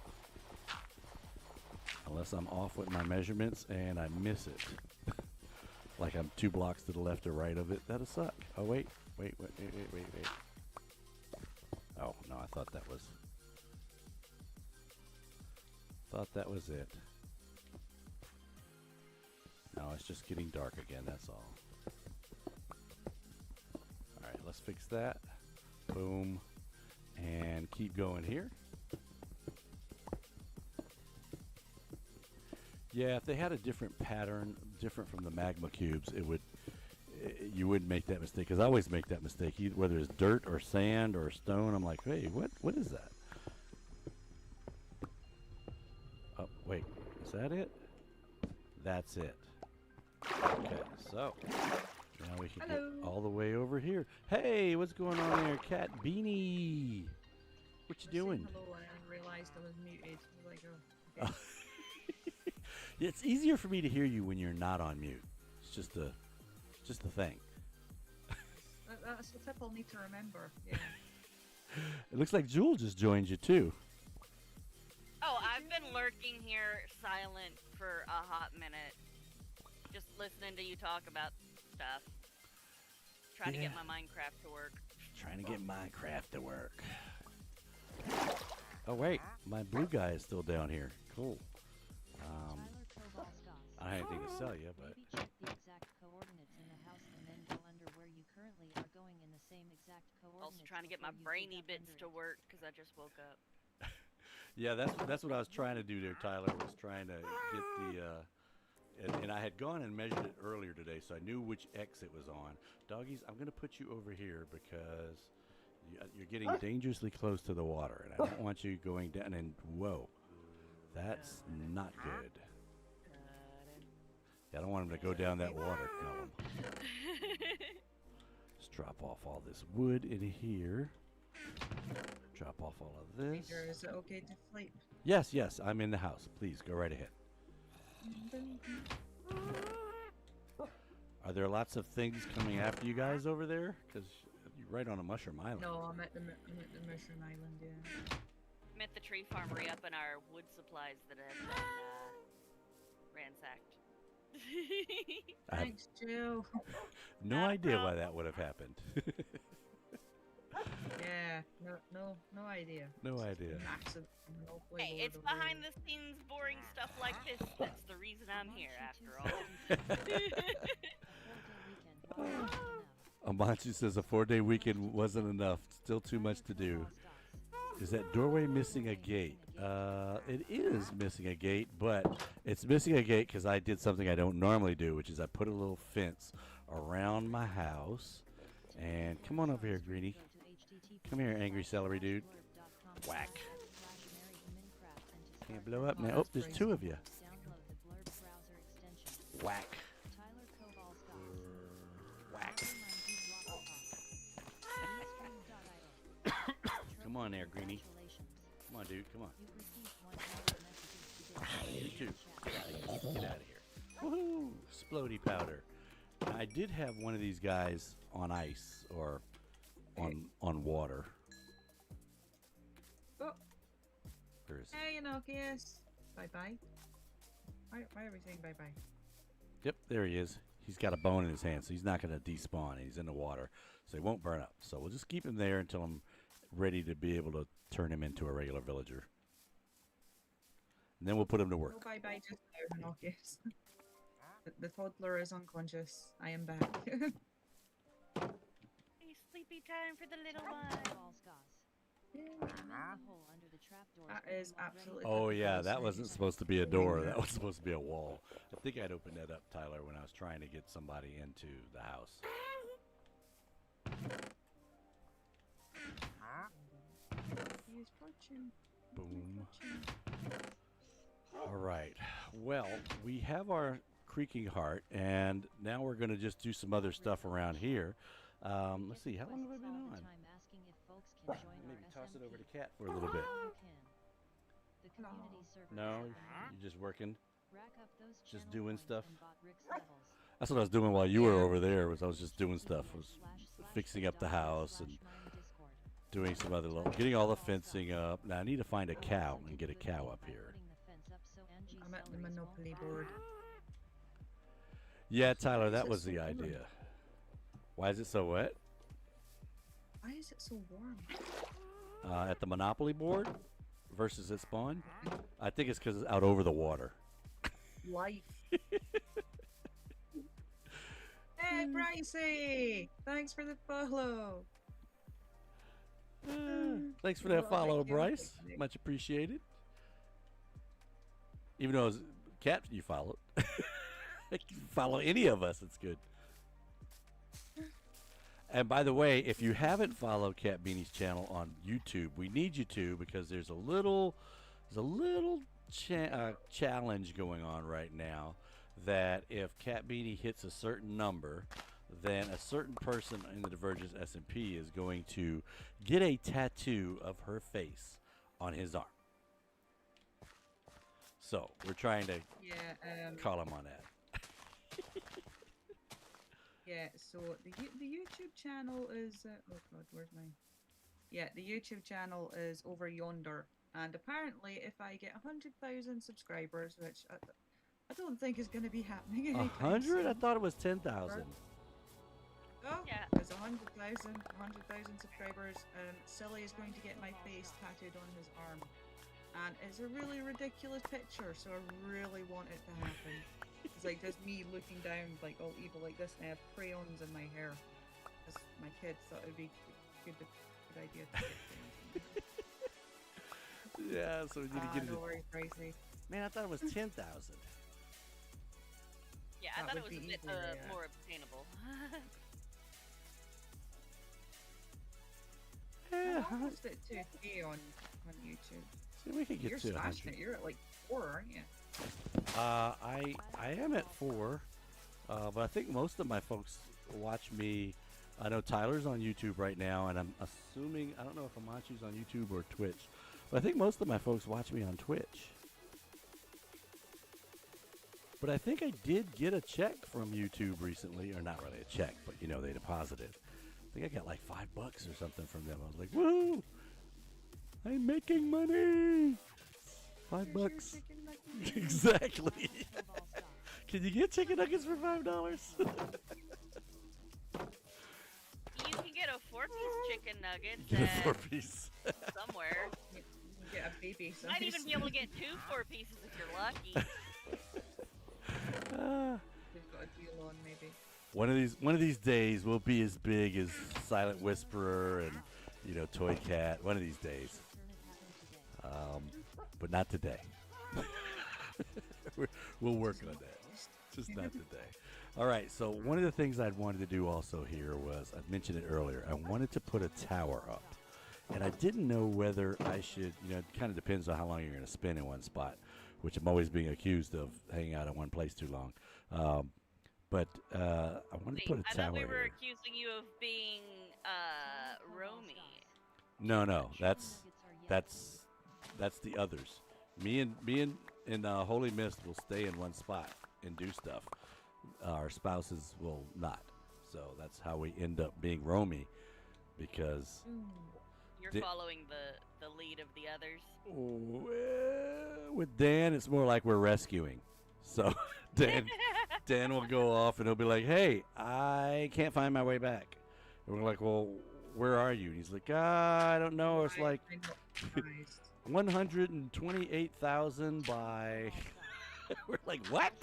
Unless I'm off with my measurements and I miss it. Like I'm 2 blocks to the left or right of it. That'll suck. Oh, wait. Oh, no, I thought that was it. No, it's just getting dark again, that's all. All right, let's fix that. Boom. And keep going here. Yeah, if they had a different pattern, different from the magma cubes, you wouldn't make that mistake. Because I always make that mistake, whether it's dirt or sand or stone. I'm like, hey, what is that? Oh, wait, is that it? That's it. Okay, so now we can get all the way over here. Hey, what's going on there, Cat Beanie? What you doing? Hello, and I realized I was muted. I was like, oh, okay. It's easier for me to hear you when you're not on mute. It's just a thing. That's the tip I'll need to remember. Yeah. It looks like Jewel just joined you too. Oh, I've been lurking here silent for a hot minute. Just listening to you talk about stuff. Trying to get my Minecraft to work. Trying to get Minecraft to work. Oh wait, my blue guy is still down here. Cool. I don't have anything to sell you, but Maybe check the exact coordinates in the house and then go under where you currently are going in the same exact coordinates. Also trying to get my brainy bits to work because I just woke up. yeah, that's what I was trying to do there, Tyler. Was trying to get the and I had gone and measured it earlier today, so I knew which X it was on. Doggies, I'm going to put you over here because you're getting dangerously close to the water, and I don't want you going down. And whoa, that's not good. Yeah, I don't want him to go down that water column. Let's drop off all this wood in here. Drop off all of this. Peter, is it okay to sleep? Yes, I'm in the house. Please, go right ahead. Are there lots of things coming after you guys over there? Because you're right on a mushroom island. No, I'm at the mushroom island, yeah. I'm at the tree farmery up in our wood supplies that have been ransacked. Thanks, Jill. No idea why that would have happened. Yeah, no idea. No idea. Massive. No way Hey, Lord it's of behind Rings. the scenes boring stuff like this. That's the reason I'm here, after all. Amanchu says a 4-day weekend wasn't enough. Still too much to do. Is that doorway missing a gate? It is missing a gate, but it's missing a gate because I did something I don't normally do, which is I put a little fence around my house. And come on over here, Greenie. Come here, angry celery dude. Whack. Can't blow up now. Oh, there's two of you. Whack. Whack. Come on there, Greenie. Come on, dude. Come on. You too. Get out of here. Woohoo! Splody powder. I did have one of these guys on ice or on water. Oh. Where is he? Hey, Enochius. Bye-bye. Why are we saying bye-bye? Yep, there he is. He's got a bone in his hand, so he's not going to despawn. He's in the water, so he won't burn up. So we'll just keep him there until I'm ready to be able to turn him into a regular villager. And then we'll put him to work. Oh, bye-bye just now, Enochius. The toddler is unconscious. I am back. Hey, sleepy time for the little one. That is absolutely. Oh yeah, fabulous. that wasn't supposed to be a door. That was supposed to be a wall. I think I'd opened that up, Tyler, when I was trying to get somebody into the house. Use fortune. Boom. All right. Well, we have our Creaking Heart, and now we're going to just do some other stuff around here. Let's see. How long have I been on? Maybe toss it over to Kat for a little bit. No, you're just working, just doing stuff. That's what I was doing while you were over there. I was just doing stuff. Was fixing up the house and doing some other little, getting all the fencing up. Now I need to find a cow and get a cow up here. I'm at the Monopoly board. Yeah, Tyler, that was the idea. Why is it so wet? Why is it so warm? At the Monopoly board versus at spawn? I think it's because it's out over the water. Life. Hey, Brycey! Thanks for the follow. Thanks for that follow, Bryce. Much appreciated. Even though it's Cat, you followed. You follow any of us, it's good. And by the way, if you haven't followed Cat Beanie's channel on YouTube, we need you to, because there's a little challenge going on right now that if Cat Beanie hits a certain number, then a certain person in the Divergence SMP is going to get a tattoo of her face on his arm. So we're trying to call him on that. Yeah, so the YouTube channel is oh god, where's mine? Yeah, the YouTube channel is over yonder, and apparently, if I get 100,000 subscribers, which I don't think is going to be happening anytime 100? soon. I thought it was 10,000. Oh, Yeah. there's 100,000 subscribers. Silly is going to get my face tattooed on his arm, and it's a really ridiculous picture. So I really want it to happen. It's like just me looking down, like all evil like this, and I have crayons in my hair. Because my kids thought it would be a good idea to get crayons. Yeah, so we need to get No it. worries, Brycey. Man, I thought it was 10,000. Yeah, I That thought it would was a be bit easier, yeah. more obtainable. Yeah, I'm almost at 2K on YouTube. see, we could get You're to smashing 100. it. You're at like 4, aren't you? I am at 4, but I think most of my folks watch me. I know Tyler's on YouTube right now, and I'm assuming, I don't know if Amachi's on YouTube or Twitch, but I think most of my folks watch me on Twitch. But I think I did get a check from YouTube recently, or not really a check, but you know, they deposited. I think I got like $5 or something from them. I was like, woo! I'm making money! $5. Here's your chicken nugget. Exactly. Can you get chicken nuggets for $5? You can get a 4-piece chicken nugget Get a 4-piece. somewhere. You can get a baby. You might even be able to get 2 4-pieces if you're lucky. They've got a deal on, maybe. One of these days we'll be as big as Silent Whisperer and Toy Cat. One of these days. but not today. We'll work on that. Just not today. All right. So one of the things I'd wanted to do also here was I mentioned it earlier. I wanted to put a tower up, and I didn't know whether I should. You know, it kind of depends on how long you're going to spend in one spot, which I'm always being accused of hanging out in one place too long. But I wanted to put a I tower thought we were here. accusing you of being roamy. No. That's the others. Me and Holy Mist will stay in one spot and do stuff. Our spouses will not. So that's how we end up being roamy, because You're Di- following the lead of the others. with Dan, it's more like we're rescuing. So Dan will go off and he'll be like, "Hey, I can't find my way back." And we're like, "Well, where are you?" And he's like, I don't know. It's like I'm not surprised. 128,000 by. We're like, what?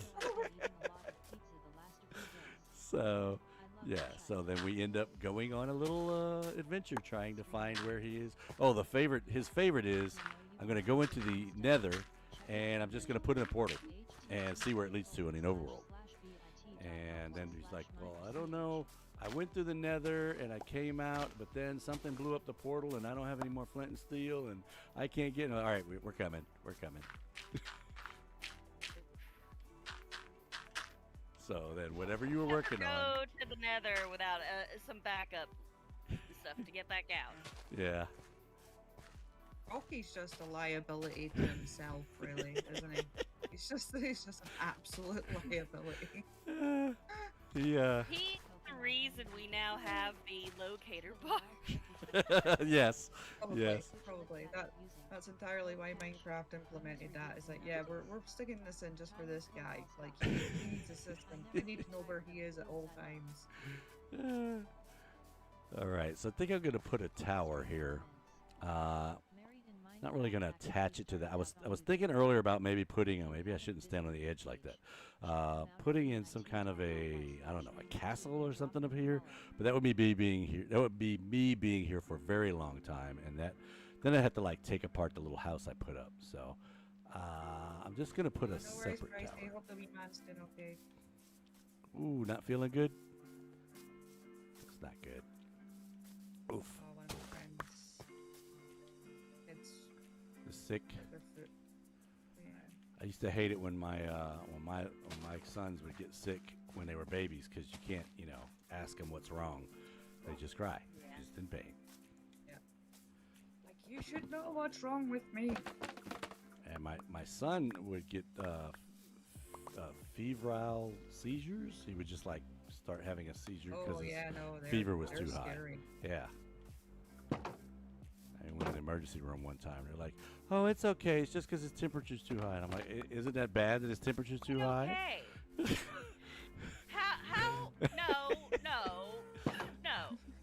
So, yeah. So then we end up going on a little adventure trying to find where he is. Oh, his favorite is, I'm going to go into the Nether, and I'm just going to put in a portal and see where it leads to in the overworld. And then he's like, well, I don't know. I went through the Nether and I came out, but then something blew up the portal, and I don't have any more flint and steel, and I can't get. All right, we're coming. We're coming. So then, whatever you were working Go on. to the Nether without some backup stuff to get back out. Yeah. Rocky's just a liability to himself, really, isn't he? He's just an absolute liability. Yeah. He's the reason we now have the locator bar. Yes. Probably, Yes. probably. That's entirely why Minecraft implemented that. It's like, yeah, we're sticking this in just for this guy. Like, he needs assistance. We need to know where he is at all times. All right. So I think I'm going to put a tower here. Not really going to attach it to that. I was thinking earlier about maybe putting. Maybe I shouldn't stand on the edge like that. Putting in some kind of a castle or something up here. But that would be me being here. That would be me being here for a very long time, and then I have to like take apart the little house I put up. So I'm just going to put a No worries, separate Bryce. I tower. hope the wee man's doing okay. Ooh, not feeling good. It's not good. Oof. Oh, one of my friends. Kids Is sick. hurt their foot. Yeah. I used to hate it when my sons would get sick when they were babies, because you can't ask them what's wrong. They just cry, just in pain. Like, you should know what's wrong with me. And my son would get febrile seizures. He would just like start having a seizure because Oh, yeah, no, fever was they're too high. scary. Yeah. I went to the emergency room one time. They're like, "Oh, it's okay. It's just because his temperature's too high." And I'm like, "Isn't that bad that his temperature's too high?" Okay. How? No.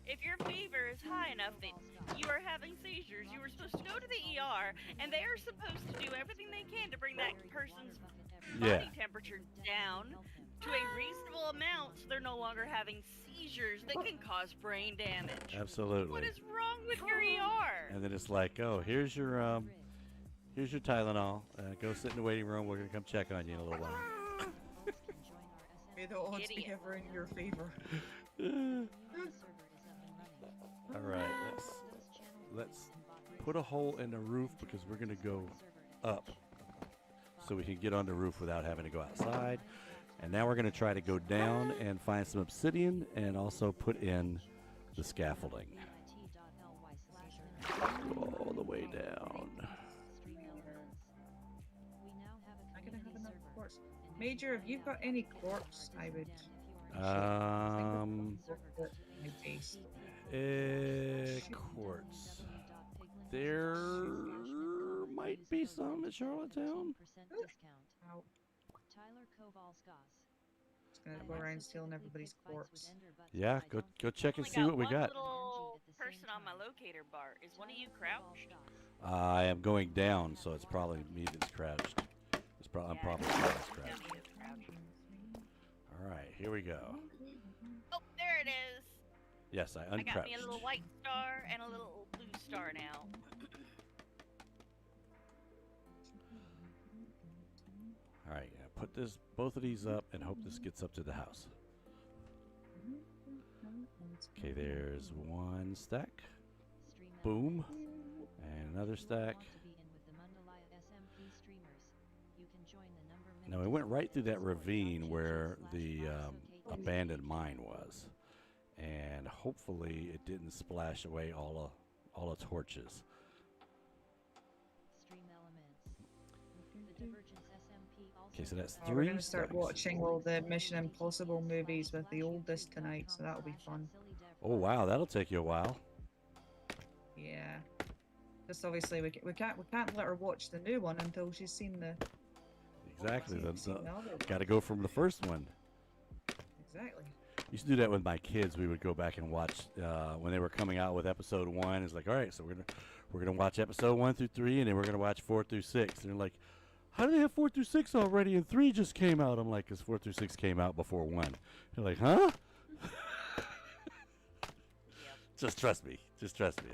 If your fever is high enough that you are having seizures, you were supposed to go to the ER, and they are supposed to do everything they can to bring that person's body temperature down to a reasonable amount so they're no longer having seizures that can cause brain damage. Absolutely. What is wrong with your ER? And then it's like, "Oh, here's your Tylenol. Go sit in the waiting room. We're gonna come check on you in a little while." May the odds be Idiot. ever in your favor. All right, let's put a hole in the roof, because we're gonna go up so we can get on the roof without having to go outside. And now we're gonna try to go down and find some obsidian and also put in the scaffolding. Go all the way down. I'm gonna have enough quartz. Major, if you've got any quartz, I would. My base. Quartz. There might be some at Charlottetown. Ow. Tyler Kovalskas. Just gonna go around stealing everybody's quartz. Yeah, go check and Only see what we one got. little person on my locator bar. Is one of you crouched? I am going down, so it's probably me that's crouched. I'm probably crouched. All right, here we go. Oh, there it is. Yes, I I got me a uncrouched. little white star and a little blue star now. All right, put both of these up and hope this gets up to the house. Okay, there's one stack. Stream Boom. elements. And another If you stack. want to be in with the Mundalaya SMP streamers, you can join the number Now, we went right through that ravine where the abandoned mine was. And hopefully it didn't splash away all the torches. Stream elements. The Divergence SMP also Okay, so that's Oh, we're 3 gonna start stacks. watching all the Mission Impossible movies with the oldest tonight, so that'll be fun. Oh, wow, that'll take you a while. Yeah. Just obviously we can't let her watch the new one until she's seen the Exactly. seen the other one. Got to go from the first one. Exactly. Used to do that with my kids. We would go back and watch when they were coming out with episode 1. It's like, all right, so we're gonna watch episode 1 through 3, and then we're gonna watch 4 through 6. And they're like, how do they have 4 through 6 already, and 3 just came out? I'm like, because 4 through 6 came out before 1. They're like, huh? Just trust me. Just trust me.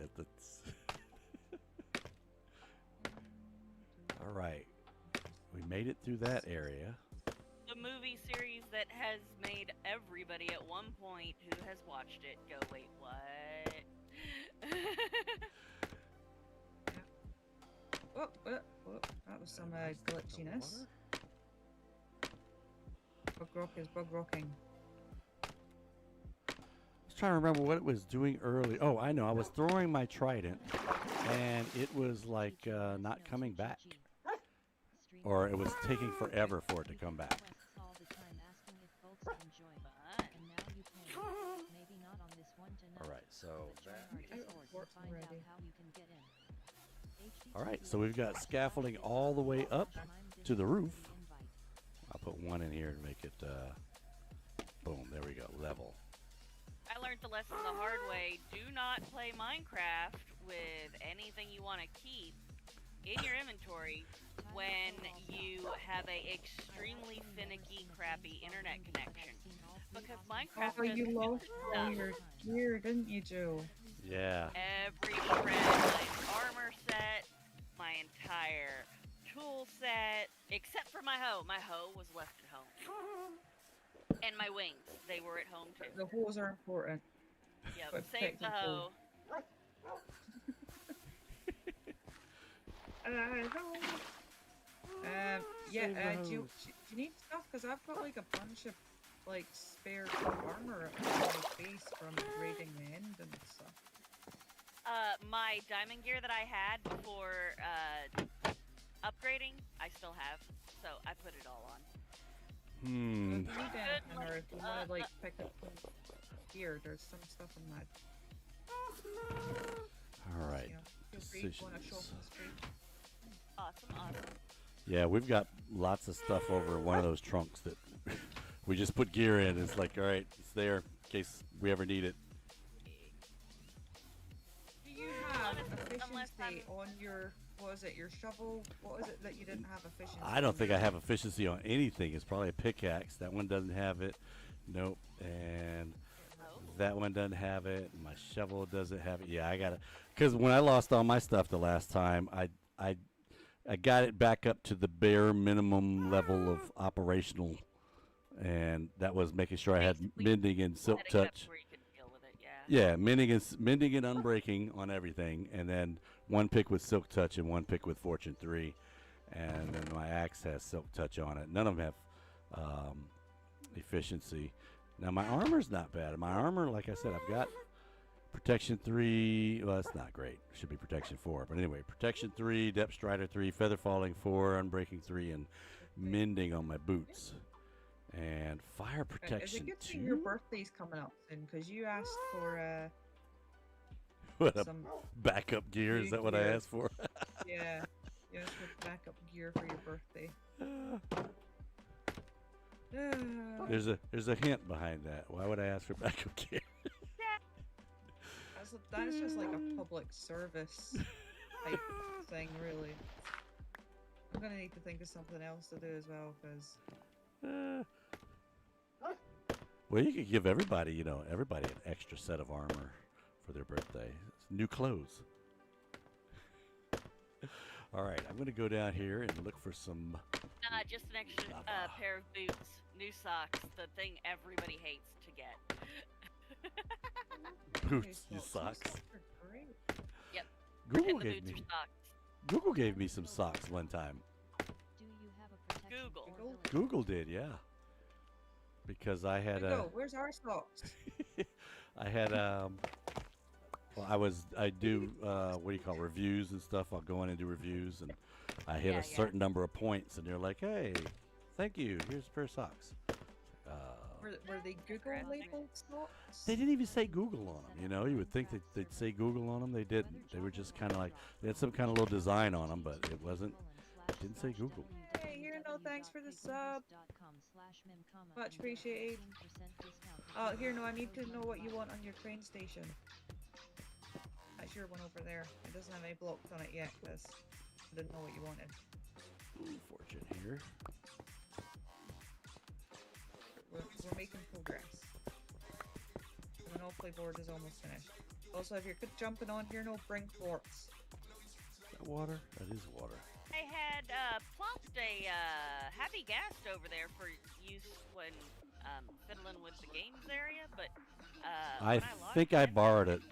All right. We made it through that area. The movie series that has made everybody at one point who has watched it go, wait, what? Oh, that was some glitchiness. Bug rock is bug rocking. I was trying to remember what it was doing early. Oh, I know. I was throwing my trident, and it was like not coming back. Or it was taking forever for it to come back. Alright, so Alright, so we've got scaffolding all the way up to the roof. I'll put one in here to make it, boom, there we go, level. I learned the lesson the hard way. Do not play Minecraft with anything you want to keep in your inventory when you have a extremely finicky, crappy internet connection. Because Minecraft Oh, you does lost all stuff. your gear, didn't you, Joe? Yeah. Every shred, my armor set, my entire tool set, except for my hoe. My hoe was left at home. And my wings, they were at home too. The holes are important. Yep, but save the hoe. Yeah, Save the do you need stuff? Because I've got like a bunch of like spare armor on my face from raiding the end and stuff. My diamond gear that I had before upgrading, I still have, so I put it all on. So if you need Good, anything, or if you want to like, like pick up some gear, there's some stuff in that. Alright. Feel free to go on a Decisions. shopping spree. Awesome. Yeah, we've got lots of stuff over one of those trunks that we just put gear in. It's like, alright, it's there in case we ever need it. Do you have Unless efficiency on your, what is it, your shovel? What is it that you didn't have efficiency I don't on think your- I have efficiency on anything. It's probably a pickaxe. That one doesn't have it. Nope. And that one doesn't have it. My shovel doesn't have it. Yeah, I got it. Because when I lost all my stuff the last time, I got it back up to the bare minimum level of operational, and that was making sure I had Basically, mending and silk setting it up touch. where you could deal with it, yeah. Yeah, mending and unbreaking on everything, and then one pick with silk touch and one pick with fortune 3, and then my axe has silk touch on it. None of them have efficiency. Now my armor's not bad. My armor, like I said, I've got protection 3. Well, that's not great. Should be protection 4. But anyway, protection 3, depth strider 3, feather falling 4, unbreaking 3, and mending on my boots. And fire Is it protection good thing your 2. birthday's coming up soon? Because you asked for What a some, backup gear? Is that what I gear. asked for? yeah, you asked for backup gear for your birthday. There's a hint behind that. Why would I ask for backup gear? That's just like a public service type thing, really. I'm gonna need to think of something else to do as well, because Well, you could give everybody, everybody an extra set of armor for their birthday. It's new clothes. All right, I'm going to go down here and look for some. Nah, just an extra Lava. pair of boots. New socks. The thing everybody hates to get. Boots, New you socks. Socks are great. Yep. Google Pretend the gave boots me are socks. Google gave me some socks one time. Do you have a protection Google. for Google? villagers? Google did, yeah. Because I had Go. Where's our socks? I had well, I do what do you call it, reviews and stuff. I'll go in and do reviews, and I hit Yeah, a certain number of points, and they're like, "Hey, thank you. Here's a pair of socks." Were they Google labeled socks? They didn't even say Google on them. You know, you would think that they'd say Google on them. They didn't. They were just kind of like they had some kind of little design on them, but it wasn't. Didn't say Google. Hey, here, no thanks for the sub. Much appreciated. Oh, here, no, I need to know what you want on your train station. That's your one over there. It doesn't have any blocks on it yet, because I didn't know what you wanted. Ooh, fortune here. We're making progress. The Monopoly board is almost finished. Also, if you're jumping on here, no, bring forks. Is that water? That is water. I had plopped a Happy Ghast over there for use when fiddling with the games area, but I when logged think I in- borrowed it.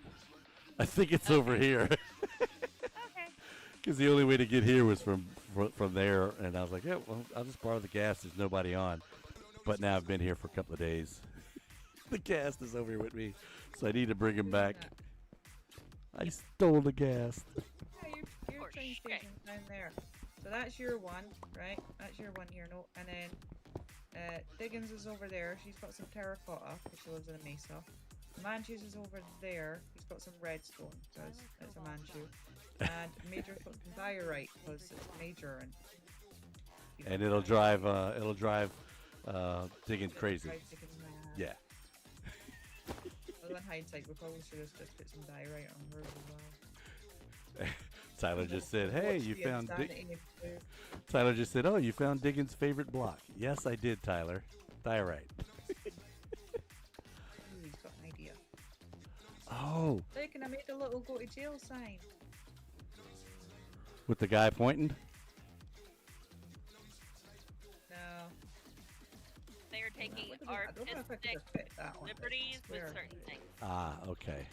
I think it's over here. Okay. Because the only way to get here was from there, and I was like, yeah, well, I'll just borrow the gas. There's nobody on. But now I've been here for a couple of days. The gas is over here with me, so I need to bring him back. I stole the gas. Yeah, your For train sure. station's down there. So that's your one, right? That's your one here, no? And then Diggins is over there. She's got some terracotta, because she lives in a mesa. Manchu's is over there. He's got some redstone, because it's a Manchu. And Major's got some diorite, because it's Major. And it'll drive Diggins crazy. Yeah. Although in hindsight, we probably should have just put some diorite on hers as well. Tyler just said, hey, Watch you the found insanity of the- Tyler just said, oh, you found Diggins' favorite block. Yes, I did, Tyler. Diorite. Ooh, he's got an idea. Oh, Look, and I made a little go to jail sign. with the guy pointing? No. They are taking I don't know if I could artistic have fit that on, but I liberties with swear. certain things. Ah, okay.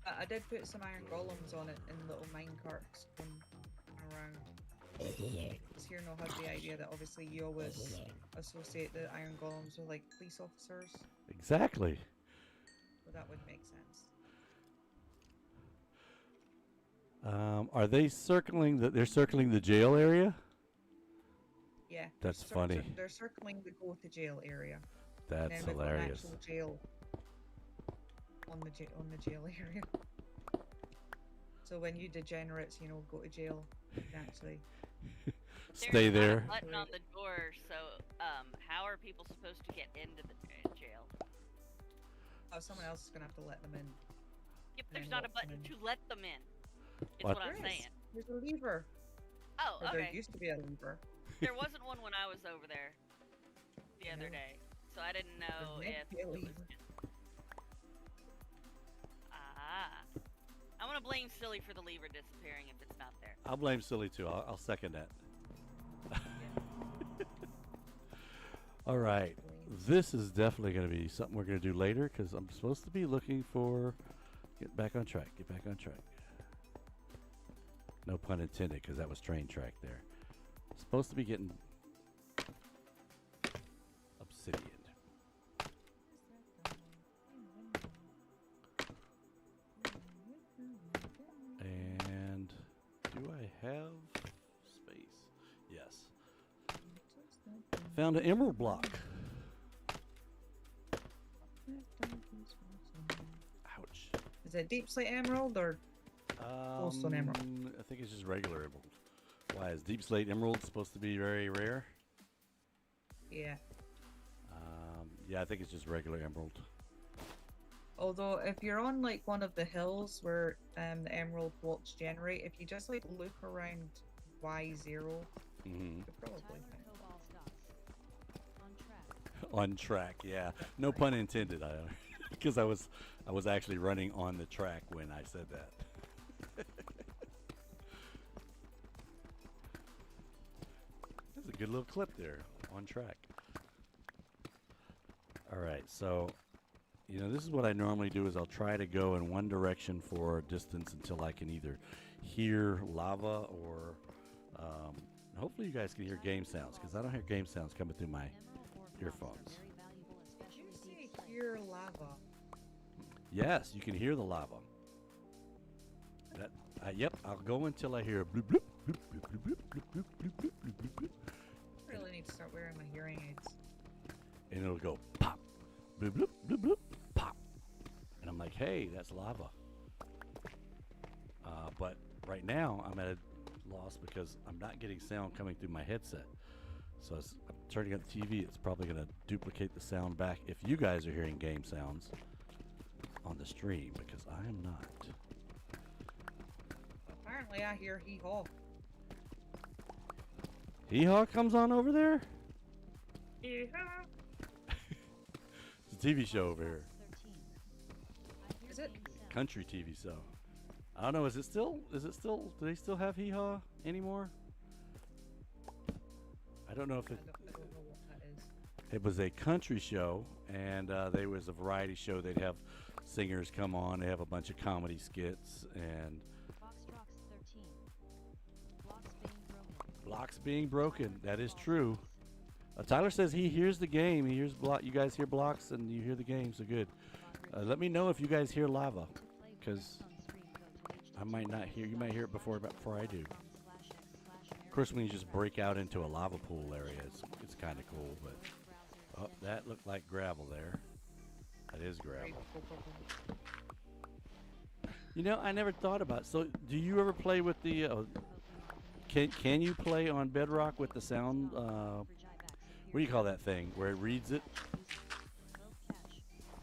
I did put some iron golems on it in little mine carts going around. Because here no had the idea that obviously you always associate the iron golems with like police officers, Exactly. so that would make sense. Are they circling they're circling the jail area? Yeah. That's funny. They're circling the go to jail area. And That's then we've got an hilarious. actual jail on the jail area. So when you degenerates, go to jail, you can actually. Stay There's not a there. button on the door, so how are people supposed to get into the jail? Oh, someone else is gonna have to let them in. Yep, And there's then not a lock them button in. to let them in. Is What? what I'm There is. saying. There's a lever. Oh, Or there okay. used to be a lever. There wasn't one when I was over there the other No. day, so I didn't know meant if to be a it was lever. just... I'm gonna blame Silly for the lever disappearing if it's not there. I'll blame Silly too. I'll second that. All right. This is definitely going to be something we're going to do later because I'm supposed to be looking for. Get back on track. Get back on track. No pun intended because that was train track there. Supposed to be getting obsidian. And do I have space? Yes. Found an emerald block. Ouch. Is it deep slate emerald or Glowstone emerald? I think it's just regular emerald. Why is deep slate emerald supposed to be very rare? yeah? Yeah, I think it's just regular emerald. Although if you're on like one of the hills where the emerald blocks generate, if you just like look around Y0, Mm-hmm. you'll probably Tyler find it. Cobal stocks. On track. On track, yeah. No pun intended. Because I was actually running on the track when I said that. good little clip there on track. All right, so this is what I normally do is I'll try to go in one direction for a distance until I can either hear lava or hopefully you guys can hear game sounds because I don't hear game sounds coming through my earphones. You say hear lava. Yes, you can hear the lava. Yep, I'll go until I hear a bloop bloop bloop bloop bloop bloop bloop bloop bloop bloop bloop. I really need to start wearing my hearing aids. And it'll go pop, bloop bloop bloop bloop, pop. And I'm like, hey, that's lava. But right now I'm at a loss because I'm not getting sound coming through my headset. So as I'm turning up the TV, it's probably going to duplicate the sound back if you guys are hearing game sounds on the stream because I am not. Apparently I hear hee-haw. Hee-haw comes on over there? Hee-haw. It's a TV show over here. Is it? Country TV show. I don't know, is it still, do they still have hee-haw anymore? I don't know if I don't know what that is. it was a country show, and there was a variety show. They'd have singers come on. They have a bunch of comedy skits, and blocks being broken. That is true. Tyler says he hears the game. He hears you guys hear blocks, and you hear the game, so good. Let me know if you guys hear lava, because I might not hear. You might hear it before I do. Of course, when you just break out into a lava pool area, it's kind of cool. But oh, that looked like gravel there. That is gravel. I never thought about it. So, do you ever play with the? Can you play on Bedrock with the sound? What do you call that thing where it reads it?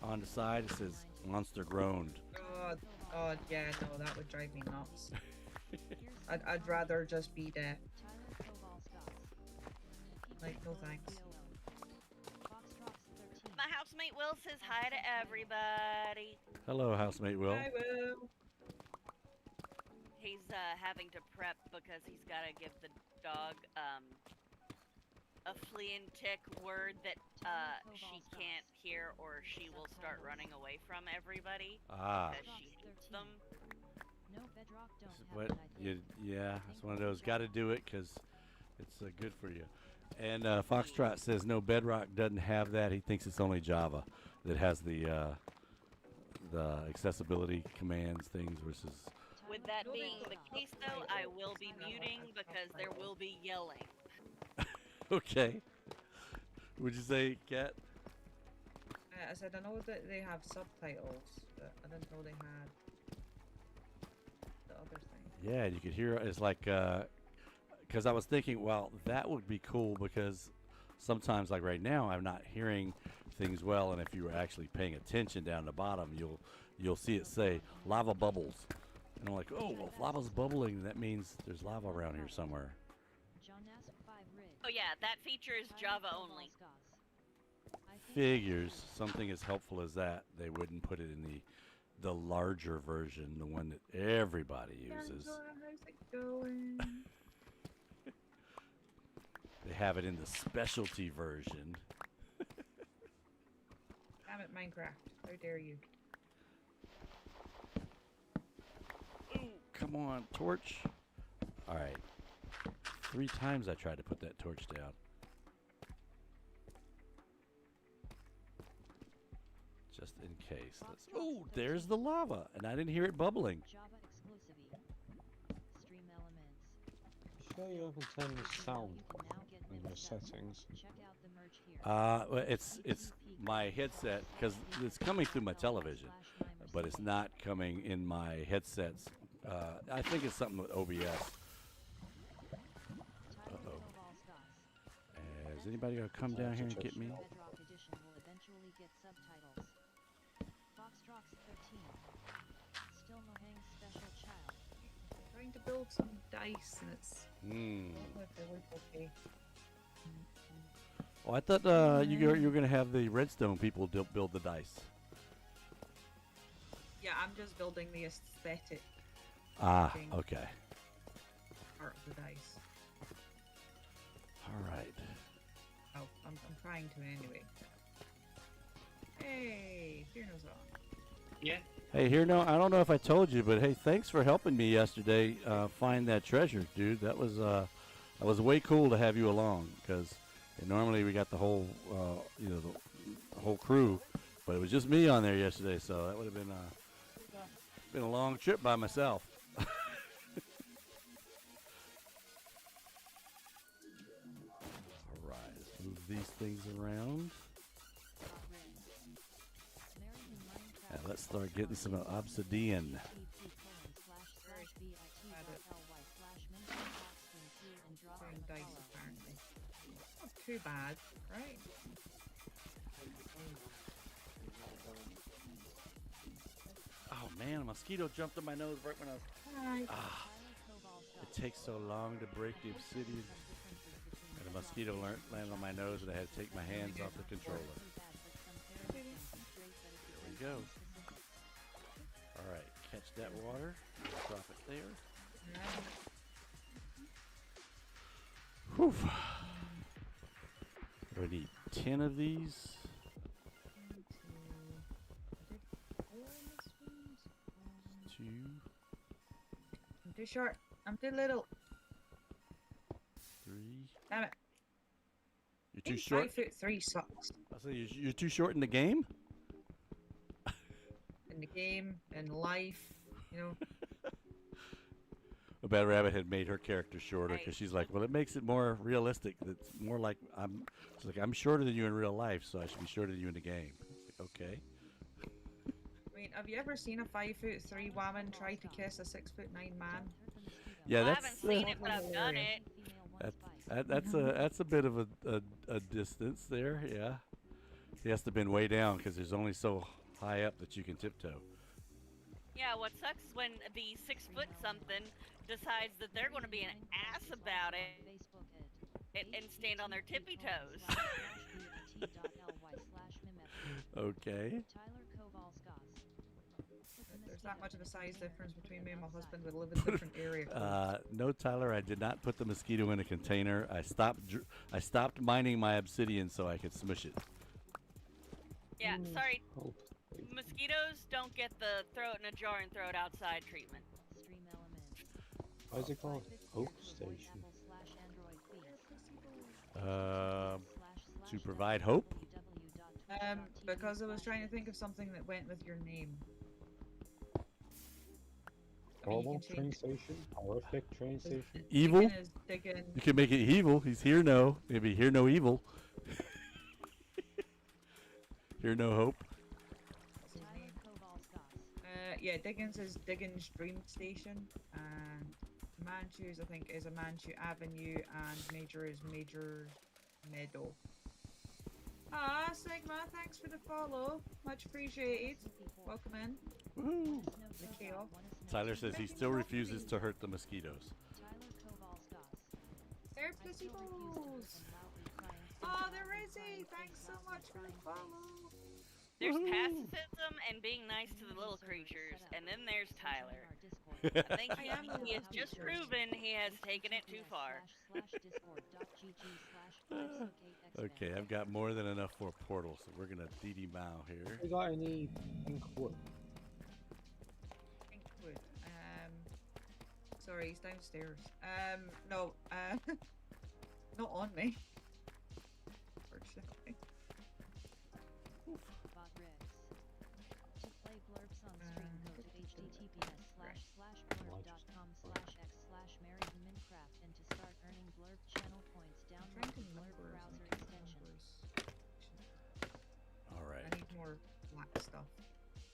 On the side, it says "Monster groaned." Oh, yeah, no, that would drive me nuts. I'd rather just be dead. Like, no thanks. My housemate Will says hi to everybody. Hello, housemate Will. I will. He's having to prep because he's got to give the dog a flea and tick word that she can't hear or she will start running away from everybody because she hates them. No bedrock don't But yeah, it's one of those. Got to do it because it's good for you. And Foxtrot says no, Bedrock doesn't have that. He thinks it's only Java that has the accessibility commands things versus. With that being the case, though, I will be muting because there will be yelling. Okay. Would you say, Kat? I said I know that they have subtitles, but I didn't know they had the other thing. Yeah, you could hear. It's like because I was thinking, well, that would be cool because sometimes, like right now, I'm not hearing things well, and if you were actually paying attention down the bottom, you'll see it say lava bubbles, and I'm like, oh, well, if lava's bubbling, that means there's lava around here somewhere. Oh yeah, that feature is Java only. Figures something as helpful as that, they wouldn't put it in the larger version, the one that everybody uses. How's it going? They have it in the specialty version. Damn it, Minecraft. How dare you? Ooh, come on, torch. All right. 3 times I tried to put that torch down. Just in case. Oh, there's the lava, and I didn't hear it bubbling. Java Stream elements. Sure you haven't turned the sound in your settings. Check out the merch here. Well, it's my headset because it's coming through my television, but it's not coming in my headsets. I think it's something with OBS. Is anybody gonna come down here and get me? Bedrock Edition will eventually get subtitles. Foxtrox 13. Still no hang special child. I'm trying to build some dice, and it's not if they look okay. Oh, I thought you were gonna have the redstone people build the dice. Yeah, I'm just building the aesthetic Ah, thing. okay. Part of the dice. All right. Oh, I'm trying to anyway. Hey, Tierno's on. Yeah. Hey, here, no, I don't know if I told you, but hey, thanks for helping me yesterday find that treasure, dude. That was way cool to have you along because normally we got the whole, the whole crew, but it was just me on there yesterday, so that would have been a long trip by myself. All right, let's move these things around. And let's start getting some obsidian. Doing dice apparently. Not too bad, right? Oh man, a mosquito jumped on my nose right when I was. Hi. It takes so long to break the obsidian. And a mosquito landed on my nose, and I had to take my hands off the controller. Here we go. All right, catch that water. Drop it there. Whew. We need 10 of these. Two. I'm too short. I'm too little. 3. Damn it. You're too short. 5'3" sucks. I say you're too short in the game. In the game, in life, you know. A Bad Rabbit had made her character shorter because she's like, well, it makes it more realistic. It's more like she's like, I'm shorter than you in real life, so I should be shorter than you in the game. Like, okay. I mean, have you ever seen a 5'3" woman try to kiss a 6'9" man? Yeah, I that's haven't seen it, but I've done it. that's a bit of a distance there. Yeah, he has to have been way down because there's only so high up that you can tiptoe. Yeah, what sucks is when the 6 foot something decides that they're going to be an ass about it and stand on their tippy toes. Okay. There's that much of a size difference between me and my husband. We live in different areas. No, Tyler, I did not put the mosquito in a container. I stopped mining my obsidian so I could smush it. Yeah, sorry. Oh, Mosquitoes don't get the throw it in a jar and throw it outside treatment. what is it called? Hope Station. To provide hope. Because I was trying to think of something that went with your name. I mean, you Normal can train change. station? Horrific train station? Evil? Diggin' is diggin'. You can make it evil. He's here no. Maybe hear no evil. Hear no hope. What's his name? Yeah, Diggins is Diggins Dream Station, and Manchew's I think is a Manchew Avenue, and Major is Major Meadow. Ah, Sigma, thanks for the follow. Much appreciated. Welcome in. Woohoo. The chaos. Tyler says he still refuses to hurt the mosquitoes. They're pussy balls. Oh, they're Rizzy. Thanks so much for the follow. There's pacifism and being nice to the little creatures, and then there's Tyler. I think he has just proven he has taken it too far. Okay, I've got more than enough for a portal, so we're gonna DD Mao here. We got any pink wood? Pinkwood. Sorry, he's downstairs. No, not on me. Unfortunately. Trying to remember All right, I need more black stuff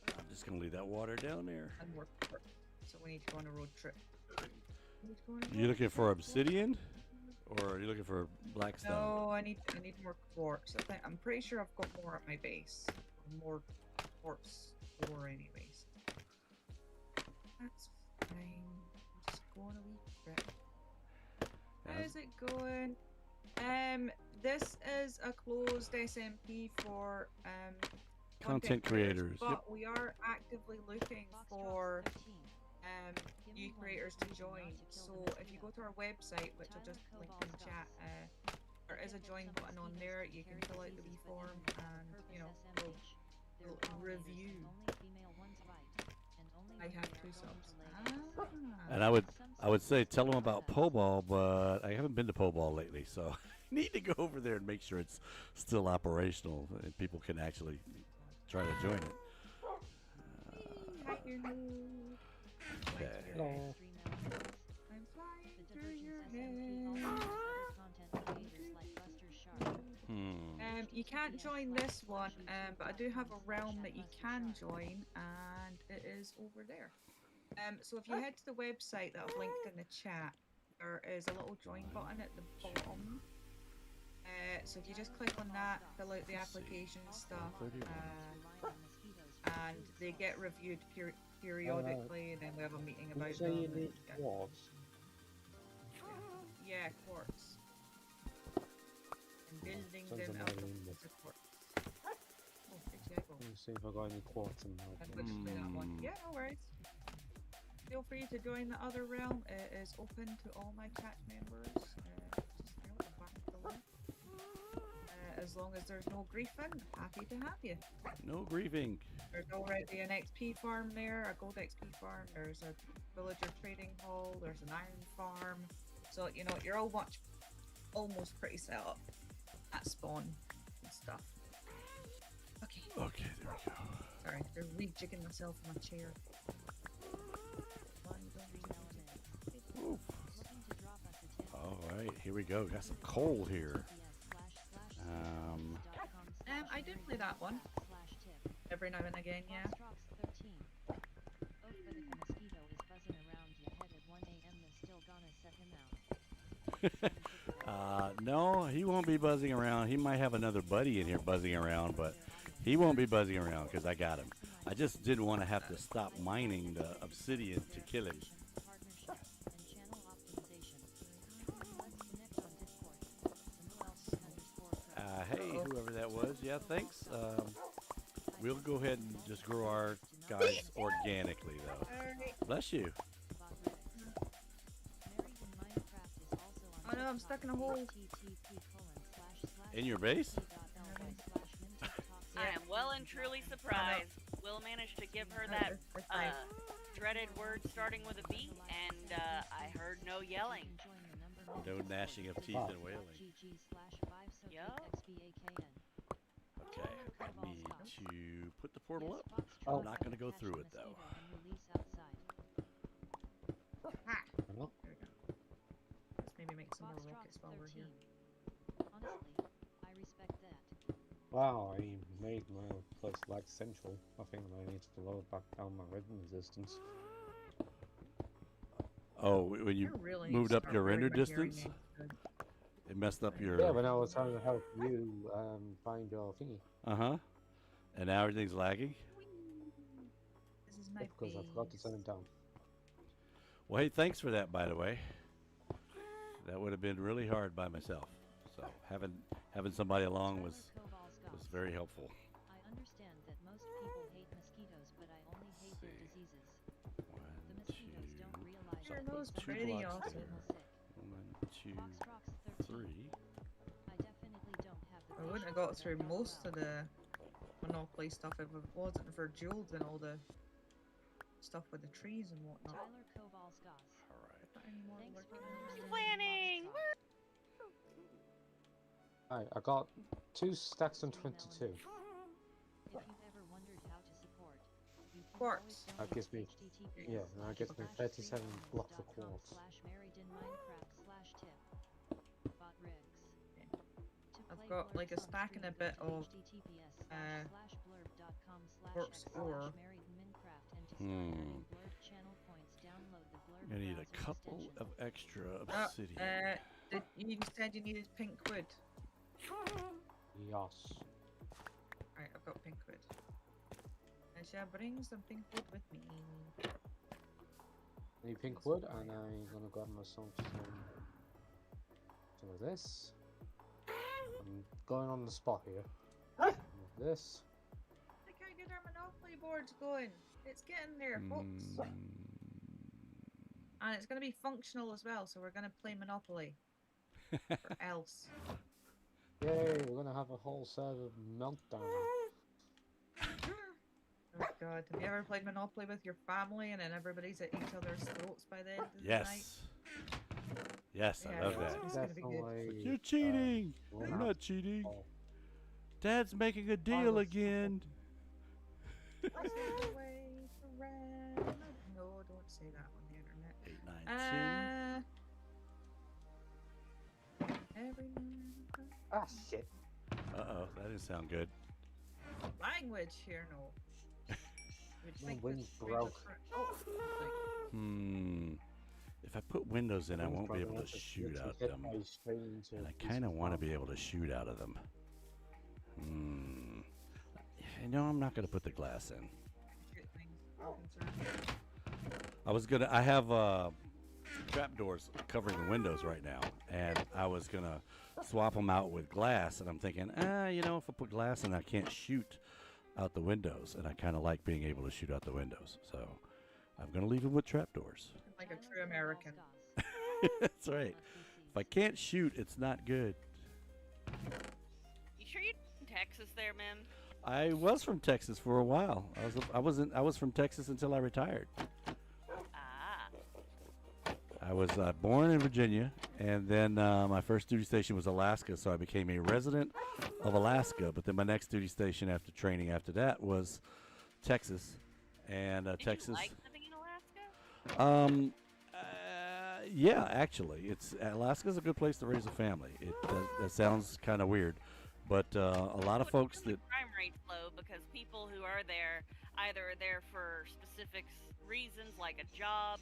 I'm just gonna leave that water down there. and more quartz. So we need to go on a road trip. You looking for obsidian, or are you looking for black stone? No, I need more quartz. I'm pretty sure I've got more at my base. More quartz ore anyways. That's fine. I'm just going a wee bit. How's it going? This is a closed SMP for Content creators. but Yep. we are actively looking for new creators to join. So if you go to our website, which I'll just link in the chat, there is a join button on there. You can fill out the wee form and, you know, we'll review. I have 2 subs. And I would say tell them about pole ball, but I haven't been to pole ball lately, so I need to go over there and make sure it's still operational and people can actually try to join it. Okay. Hello. I'm flying The through your Divergence head. SMP also hosts other content creators like Buster Sharp. You can't join this one, but I do have a realm that you can join, and it is over there. So if you head to the website that I've linked in the chat, there is a little join button at the bottom. So if you just click on that, fill out the application stuff, and they get reviewed periodically, and then we have a meeting Did about you say them. you and- need yeah. quartz? Yeah, quartz. And building Sounds them out of annoying, bits of quartz. Oh, did you go? Let me see if I got any quartz in I'd my literally that one. Yeah, no worries. Feel free to join the other realm. It is open to all my chat members. Just, you know, back the link. As long as there's no griefing, happy to have you. No grieving. There's already an XP farm there, a gold XP farm. There's a villager trading hall. There's an iron farm. So you know you're all almost pretty set up at spawn and stuff. Okay. Okay, there we go. Sorry, they're rejigging myself in my chair. Oof. All right, here we go. Got some coal here. I do play that one every now and again, yeah. No, he won't be buzzing around. He might have another buddy in here buzzing around, but he won't be buzzing around because I got him. I just didn't want to have to stop mining the obsidian to kill him. Hey, whoever that was, yeah, thanks. We'll go ahead and just grow our guys organically, though. Bless you. Oh no, I'm stuck in a hole. In your base? I am well and truly surprised. Will managed to give her that dreaded word starting with a V, and I heard no yelling. No gnashing of teeth and wailing. Yup. Okay, I need to put the portal up. I'm not going to go through it, though. Hello? There we go. Let's maybe make some more rockets while we're here. Honestly, I respect that. Wow, I made my place like central. I think I need to lower back down my render resistance. Oh, when you I really moved need to up start your wearing render my hearing distance? aids. It messed up your... Yeah, when I was trying to help you find your thingy. Uh-huh. And now everything's lagging? This is my Because I forgot to turn it down. Well, hey, thanks for that, by the way. That would have been really hard by myself. So having somebody along was very helpful. I understand that most people hate mosquitoes, but I only hate their diseases. One, The mosquitoes two, don't realize Sure, that those they pretty make awesome. people sick. 1, 2, Foxrocks 13. 3. I definitely don't have the I wouldn't have patience got for through that most LOL. of the Monopoly stuff if it wasn't for jewels and all the stuff with the trees and whatnot. Tyler Kovalskas. All right. Not anymore. Thanks We're for getting- Planning. Alright, I got 2 stacks and 22. If you've ever wondered how to support, you can Quartz. always That gives me- https Yeah, that gives me 37 blocks of quartz. /marriedinminecraft/tip. Bot rigs. To I've play got, like, a blurbs on stack and a stream, bit go to of, quartz ore. https://blurb.com/x/marriedinminecraft, and to start adding blurb channel points, download the blurb I need a browser couple extension. of extra obsidian. You said you needed pink wood. Yes. Alright, I've got pink wood. I shall bring some pink wood with me. Need pink wood, and I'm gonna grab myself some of this. I'm going on the spot here. Some of this. Look how good our Monopoly board's going. It's getting there, folks. And it's going to be functional as well, so we're going to play Monopoly. Or else. Yay, we're gonna have a whole server meltdown. Oh god, have you ever played Monopoly with your family and then everybody's at each other's throats by the end of the night? Yes. Yes, I Yeah, love it's- that. it's gonna be good. Definitely. You're cheating. we'll I'm have not cheating. all- Dad's making a deal again. This is the way to run. No, don't say that on the internet. 8, 9, 10. Every Ah, shit. Uh-oh, that didn't sound good. language here, no. Would My think wind's that we broke. prefer- Oh, If I put windows in, I Wind's won't be broken able to up, it's shoot literally out hit them. my screen to And I a piece kind of of want to glass. be able to shoot out of them. You know, I'm not going to put the glass in. shoot things. I'm concerned. I have trapdoors covering the windows right now, and I was going to swap them out with glass, and I'm thinking, you know, if I put glass in, I can't shoot out the windows, and I kind of like being able to shoot out the windows. So I'm going to leave them with trapdoors. Like a true American. That's right. If I can't shoot, it's not good. You sure you're in Texas there, Mim? I was from Texas for a while. I was from Texas until I retired. Ah. I was born in Virginia, and then my first duty station was Alaska, so I became a resident of Alaska. But then my next duty station after training after that was Texas, and Did Texas. you like living in Alaska? Yeah, actually, Alaska's a good place to raise a family. That sounds kind of weird, but a lot of folks that Crime rate's low because people who are there either are there for specific reasons like a job,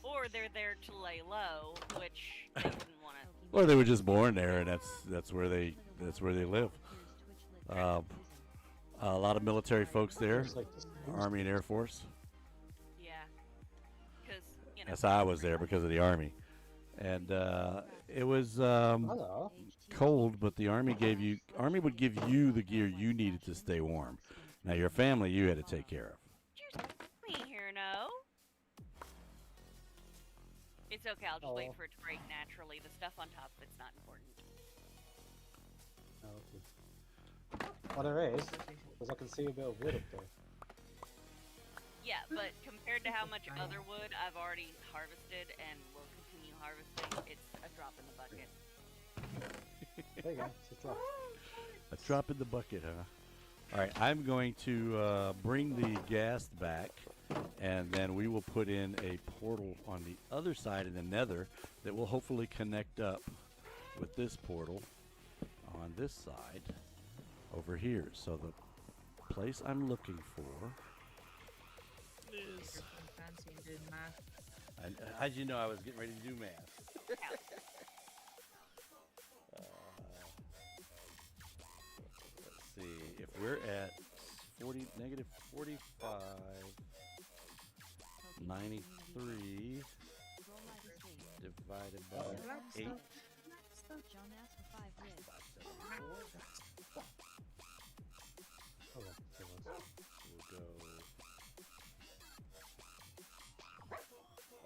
or they're there to lay low, which they wouldn't want to. or they were just born there, and that's where they live. A lot of military folks there, It's like this- Army and Air Force. Yeah. Because, you know. That's how I was there because of the Army, and it was Hello. cold, but the Army would give you the gear you needed to stay warm. Now your family you had to take care of. Me here, no. It's okay, I'll just wait Oh. for it to break naturally. The stuff on top of it's not important. Oh, okay. Well, there is, because I can see a bit of wood up there. Yeah, but compared to how much other wood I've already harvested and will continue harvesting, it's a drop in the bucket. There you go. It's a drop. A drop in the bucket, huh? All right, I'm going to bring the gas back, and then we will put in a portal on the other side in the nether that will hopefully connect up with this portal on this side over here. So the place I'm looking for You're is... so fancy and doing math. How'd you know I was getting ready to do math? Let's see, if we're at negative 45, 93 divided by 8. John asked for 5 ribs. Oh, well, there was. We'll go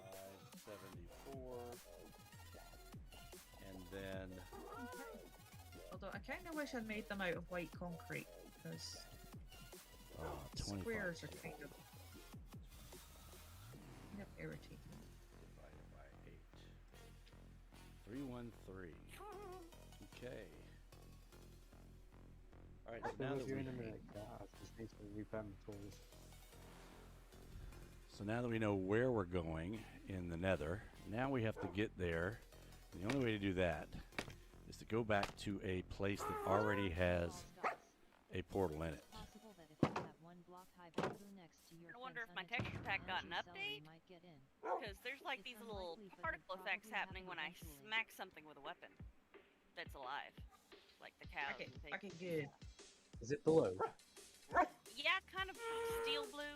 574, and then Although I kind of wish I'd made them out of white concrete because 25 squares are kind of irritating. divided by 8. 313. Okay. All right. So I'll now be that with you we in a minute. I just need to repair my tools. So now that we know where we're going in the nether, now we have to get there. The only way to do that is to go back to a place that already has a portal in it. Possible that if you have one block high bamboo next to your I wonder if fence my unattended, texture pack got an energy celery update. might get in. Because there's like It's these little unlikely, but particle they'll effects probably happening when I happen eventually. smack something with a weapon that's alive. Like the cows Okay, and things. okay, good. Is it blue? Yeah, kind of steel blue.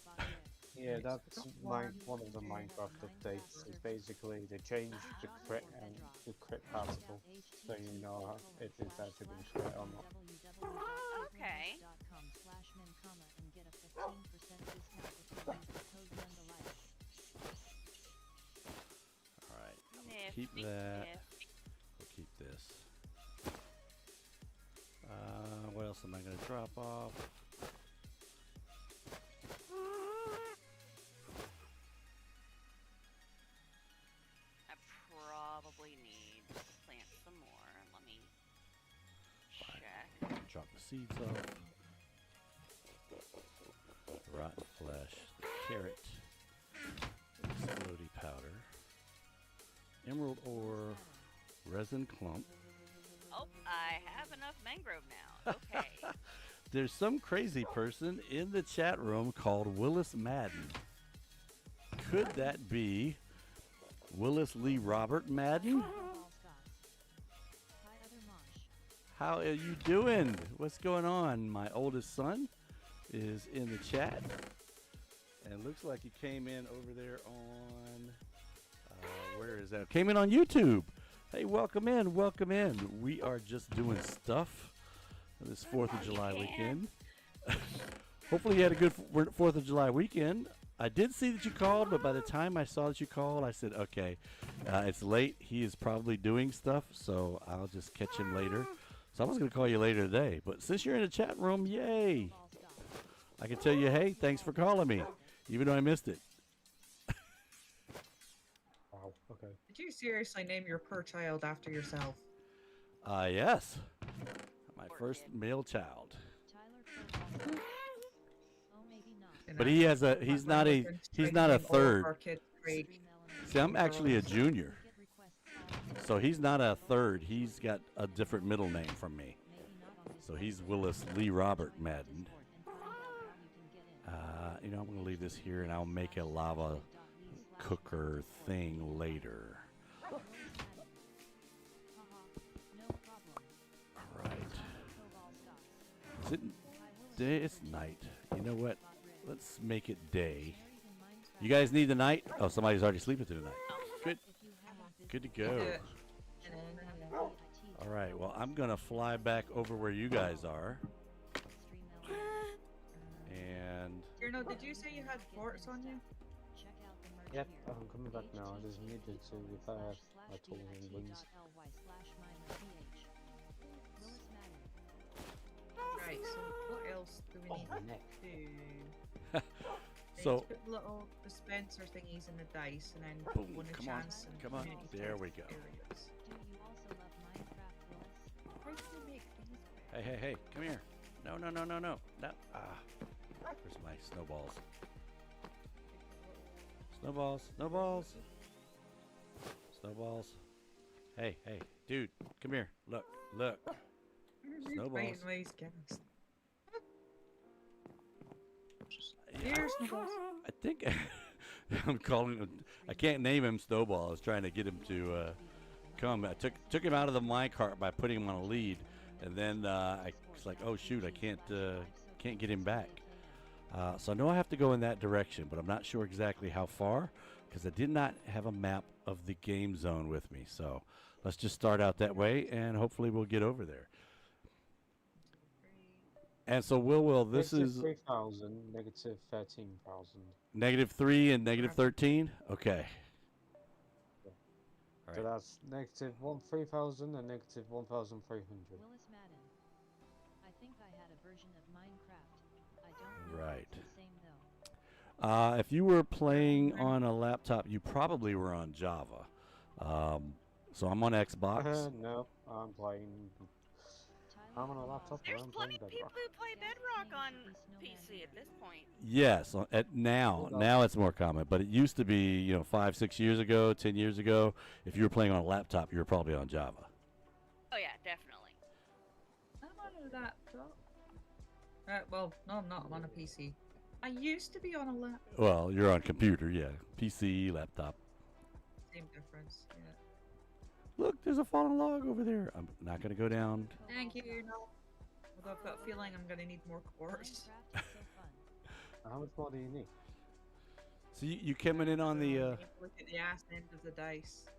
Bobby, Yeah, It's that's got one one, of the two, Minecraft updates. Is Minecraft. basically they change the crit and the crit particle, so you know if it's actually been crit or not. Okay. and get a 15% discount if you use the code nonetheless. All right. Nifty, Keep that. nifty. We'll keep this. am I going to drop off? I probably need to plant some more. Let me check. Drop the seeds off. Rotten flesh, carrot, explodey powder, emerald ore, resin clump. Oh, I have enough mangrove now. Okay. There's some crazy person in the chat room called Willis Madden. Could that be Willis Lee Robert Madden? How are you doing? What's going on? My oldest son is in the chat. And looks like he came in over there on, where is that? Came in on YouTube. Hey, welcome in, welcome in. We are just doing stuff this 4th of July weekend. Hopefully you had a good 4th of July weekend. I did see that you called, but by the time I saw that you called, I said, okay, it's late. He is probably doing stuff, so I'll just catch him later. So I was going to call you later today, but since you're in the chat room, yay. I can tell you, hey, thanks for calling me, even though I missed it. Wow, okay. Did you seriously name your poor child after yourself? Yes. My Poor first kid. male child. Oh, maybe not. But he has a, he's not a third. See, I'm actually a junior. So he's not a third. He's got a different middle name from me. So he's Willis Lee Robert Madden. You know, I'm going to leave this here and I'll make a lava cooker thing later. All right. Is it day? It's night. You know what? Let's make it day. You guys need the night? Oh, somebody's already sleeping through the night. Good. Good to go. All right. Well, I'm going to fly back over where you guys are. And Tierno, did you say you had forts on you? Yep, I'm coming back now. I just needed to repair my tools and wings. Right, so what else do we need my neck. to do? so, Put little dispenser thingies in the dice and then boom, one a come on, chance and come on. community There test we go. areas. Do you also love Minecraft, Willis? How do you make things Hey, hey, hey, come here. No, no, no, no, no. No. Where's my snowballs? Snowballs, snowballs. Snowballs. Hey, hey, dude, come here. Look, look. Snowballs. Right in ways, gas. Yeah, Here's snowballs. I think I'm calling him. I can't name him Snowball. I was trying to get him to come. I took him out of the minecart by putting him on a lead, and then I was like, oh shoot, I can't get him back. So I know I have to go in that direction, but I'm not sure exactly how far because I did not have a map of the game zone with me. So let's just start out that way, and hopefully we'll get over there. And so Will, this is 3,000, negative 13,000. -3 and -13. Okay. So that's negative 3,000 and negative 1,300. Willis Madden. I think I had a version of Minecraft. I don't know if Right. it's the same though. If you were playing on a laptop, you probably were on Java. So I'm on Xbox. No, I'm playing. I'm on a laptop. There's I'm plenty playing of people Bedrock. who play Bedrock on PC at this point. Yes, now it's more common, but it used to be 5, 6 years ago, 10 years ago. If you were playing on a laptop, you were probably on Java. Oh yeah, definitely. I'm on a laptop. Well, no, I'm not. I'm on a PC. I used to be on a laptop. Well, you're on computer, yeah, PC, laptop. Same difference. Yeah. Look, there's a fallen log over there. I'm not gonna go down. Thank you. No. Although I've got a feeling I'm gonna need more quartz. Minecraft is so fun. How much more do you need? So you coming in on the Look at the ass end of the dice.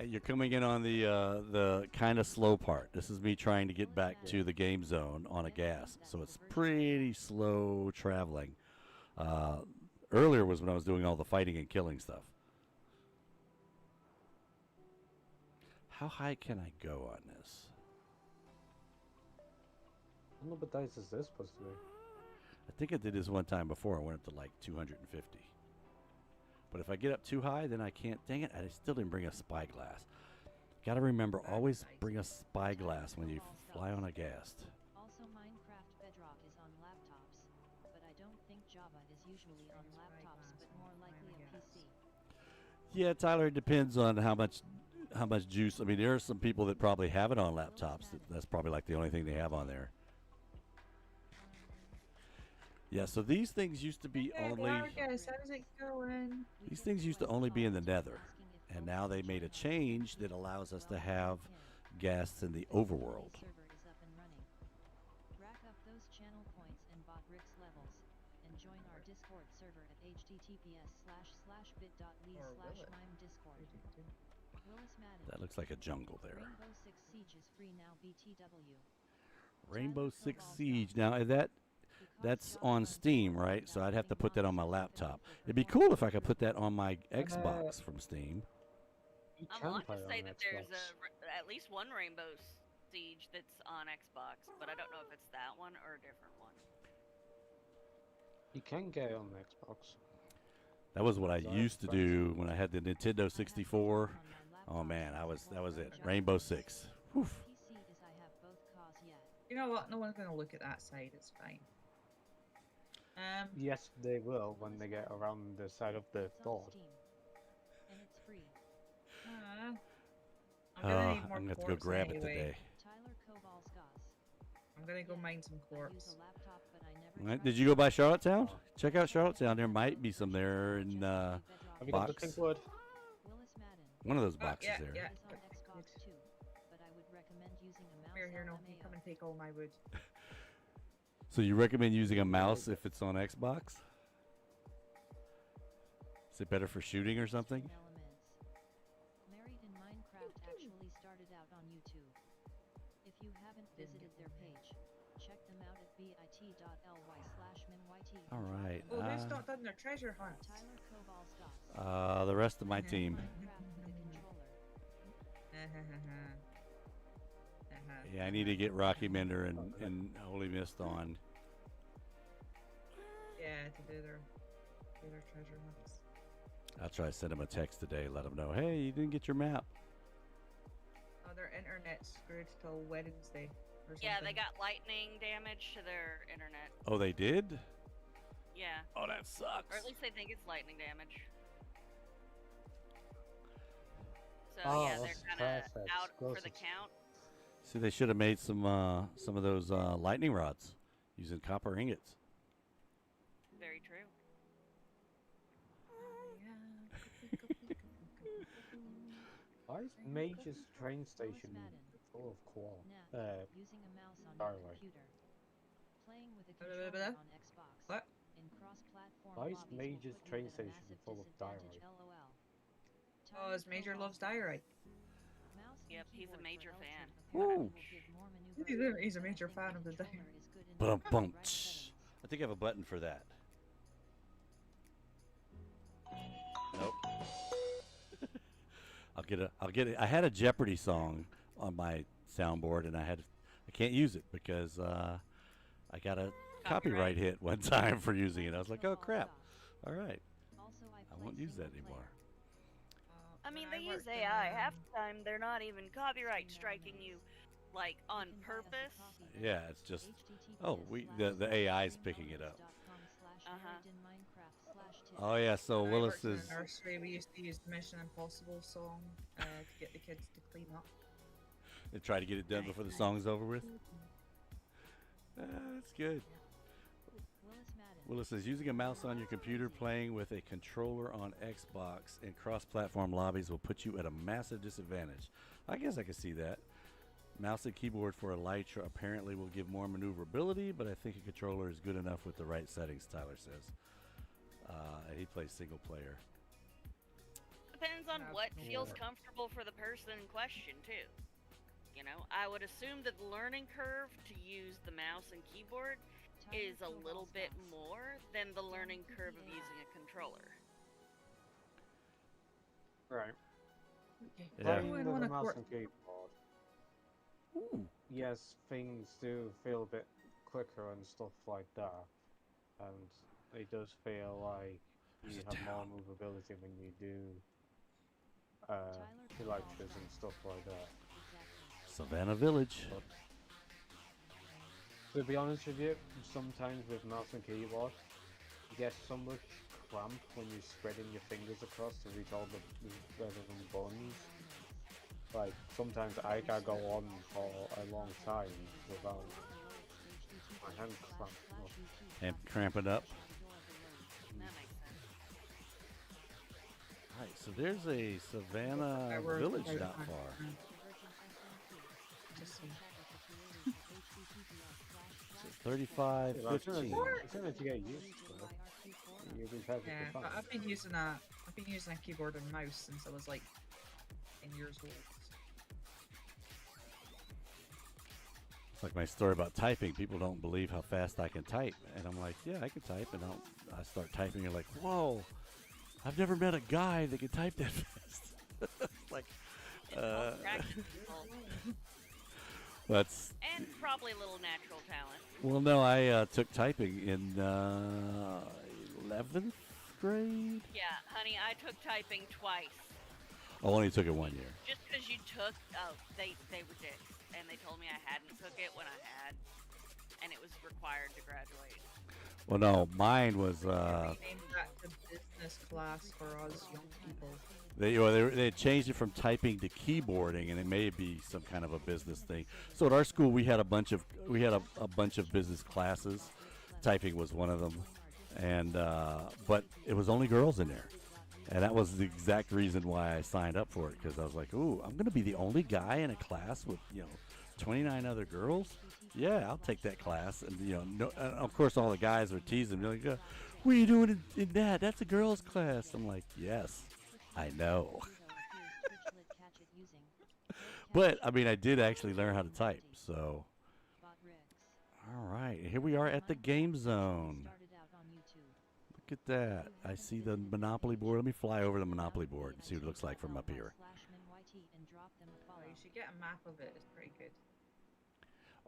you're coming in on the kind of slow part. This is me trying to get back to the game zone on a gas, so it's pretty slow traveling. Earlier was when I was doing all the fighting and killing stuff. How high can I go on this? How many dice is this supposed to be? I think I did this one time before. I went up to like 250. But if I get up too high, then I can't. Dang it! I still didn't bring a spyglass. Got to remember, always bring a spyglass when you fly on a ghast. Also, Minecraft Bedrock is on laptops, but I don't think Java is usually on laptops, but more likely a PC. Yeah, Tyler, it depends on how much juice. I mean, there are some people that probably have it on laptops. That's probably like the only thing they have on there. Yeah, so these things used to be Hey, only. Vargas, how's it going? These things used to only be in the Nether, and now they made a change that allows us to have ghasts in the overworld. Server is up and running. Rack up those channel points and bot Rick's levels, and join our Discord server at https://bit.ly/mime-discord. Willis Madden. That looks like a jungle there. Rainbow Six Siege is free now. BTW. Rainbow Six Siege. Now that's on Steam, right? So I'd have to put that on my laptop. It'd be cool if I could put that on my Xbox from Steam. You I can want play to it say on that there's Xbox. at least one Rainbow Siege that's on Xbox, but I don't know if it's that one or a different one. You can get it on the Xbox. That was what I used to do when I had the Nintendo 64. Oh man, that was it. Rainbow Six. Whew. You know what? No one's gonna look at that side. It's fine. Yes, they will when they get around the side of the board. And it's free. I'm gonna need more I'm gonna have to go quartz grab it anyway. today. Tyler Kovalskas. I'm gonna go mine some I use quartz. a laptop, but I never All right, tried did you go by Charlottetown? Check out Charlottetown. There might be some there in Have you got the box. pink wood? Willis Madden. One of those boxes yeah, there. yeah. It is on Xbox too, but I would recommend using a mouse. Here, no. You LMAO. come and take all my wood. So you recommend using a mouse if it's on Xbox? Is it better for shooting or something? Elements. Married in Minecraft actually started out on YouTube. If you haven't visited their page, check them out at bit.ly/minYT. All right. Oh, who's not done their treasure hunt? Tyler Kovalskas. The rest of my team. Minecraft with a controller. Yeah, I need to get Rocky Mender and Holy Mist on. Yeah, to do their treasure hunts. I'll try to send them a text today, let them know, hey, you didn't get your map. Oh, their internet's screwed till Wednesday or something. Yeah, they got lightning damage to their internet. Oh, they did? Yeah. Oh, that sucks. Or at least they think it's lightning damage. So Oh, yeah, they're that's kind of perfect. out for the Explosives. count. See, they should have made some of those lightning rods using copper ingots. Very true. Why is Major's train station full of koala? Using a mouse on Sorry. your computer. Playing with a Blah, controller blah, blah. on Xbox. What? In cross-platform Why is lobbies will Major's put you train at a station massive full of disadvantage, diorite? LOL. Oh, is Major loves diorite. Mouse and Yep, he's a keyboard major for fan. L2 apparently Woo. will give more maneuverability He's a and major if fan the of the controller diorite. is good enough Bum, with the bum, right tsh. settings. I think I have a button for that. Nope. I'll get it. I had a Jeopardy song on my soundboard, and I can't use it because I got a copyright hit one time for using it. I was like, oh crap! All right, Also, I won't use that anymore. I mean, When they use worked in, AI. Half the time, they're not even copyright striking you, like on You can buy us a purpose. coffee. Yeah, it's just the AI's picking it up. Oh yeah, so when I Willis worked in is a nursery, we used to use the Mission Impossible song to get the kids to clean up. they try to get it done before the song's over with. That's good. Willis says using a mouse on your computer playing with a controller on Xbox in cross-platform lobbies will put you at a massive disadvantage. I guess I can see that. Mouse and keyboard for Elytra apparently will give more maneuverability, but I think a controller is good enough with the right settings, Tyler says. And he plays single player. Depends on what feels Yeah. comfortable for the person in question, too. You know, I would assume that the learning curve to use the mouse and keyboard is a little bit more than the learning curve of using a controller. Right. Yeah. Playing Ooh, with I a wanna mouse quart- and keyboard. Ooh. Yes, things do feel a bit quicker and stuff like that, and it does feel like There's you a have more town. movability when you do Tyler electras and stuff like that. exactly. Savannah Village. But to be honest with you, sometimes with mouse and keyboard, you get so much cramp when you're spreading your fingers across to reach all the relevant buttons. Like, sometimes I can go on for a long time without my hand cramping up. And cramping up. That makes sense. Alright, so there's a Savannah Hours Village without not my far. hand. Just see. So 35, Yeah, as soon 15. as you get used to it, you'll be perfectly Yeah, fine. but I've been using a keyboard and mouse since I was like 10 years old. It's like my story about typing. People don't believe how fast I can type. And I'm like, yeah, I can type. And I start typing. You're like, whoa, I've never met a guy that can type that fast. Like, Practical. that's, And probably a little natural talent. well, no, I took typing in 11th grade. Yeah, honey, I took typing twice. I only took it 1 year. Just because you took, they were dicks. And they told me I hadn't took it when I had. And it was required to graduate. Well, no, mine was, We named that the business class for us young people. they had changed it from typing to keyboarding, and it may be some kind of a business thing. So at our school, we had a bunch of business classes. Typing was one of them, and but it was only girls in there, and that was the exact reason why I signed up for it, because I was like, ooh, I'm gonna be the only guy in a class with 29 other girls. Yeah, I'll take that class, and no, of course all the guys were teasing me like, what are you doing in that? That's a girls' class. I'm like, yes, I know. But I mean, I did actually learn how to type. So, all right, here we are at the game zone. Look at that. I see the Monopoly board. Let me fly over the Monopoly board and see what it looks like from up here. Oh, you should get a map of it. It's pretty good.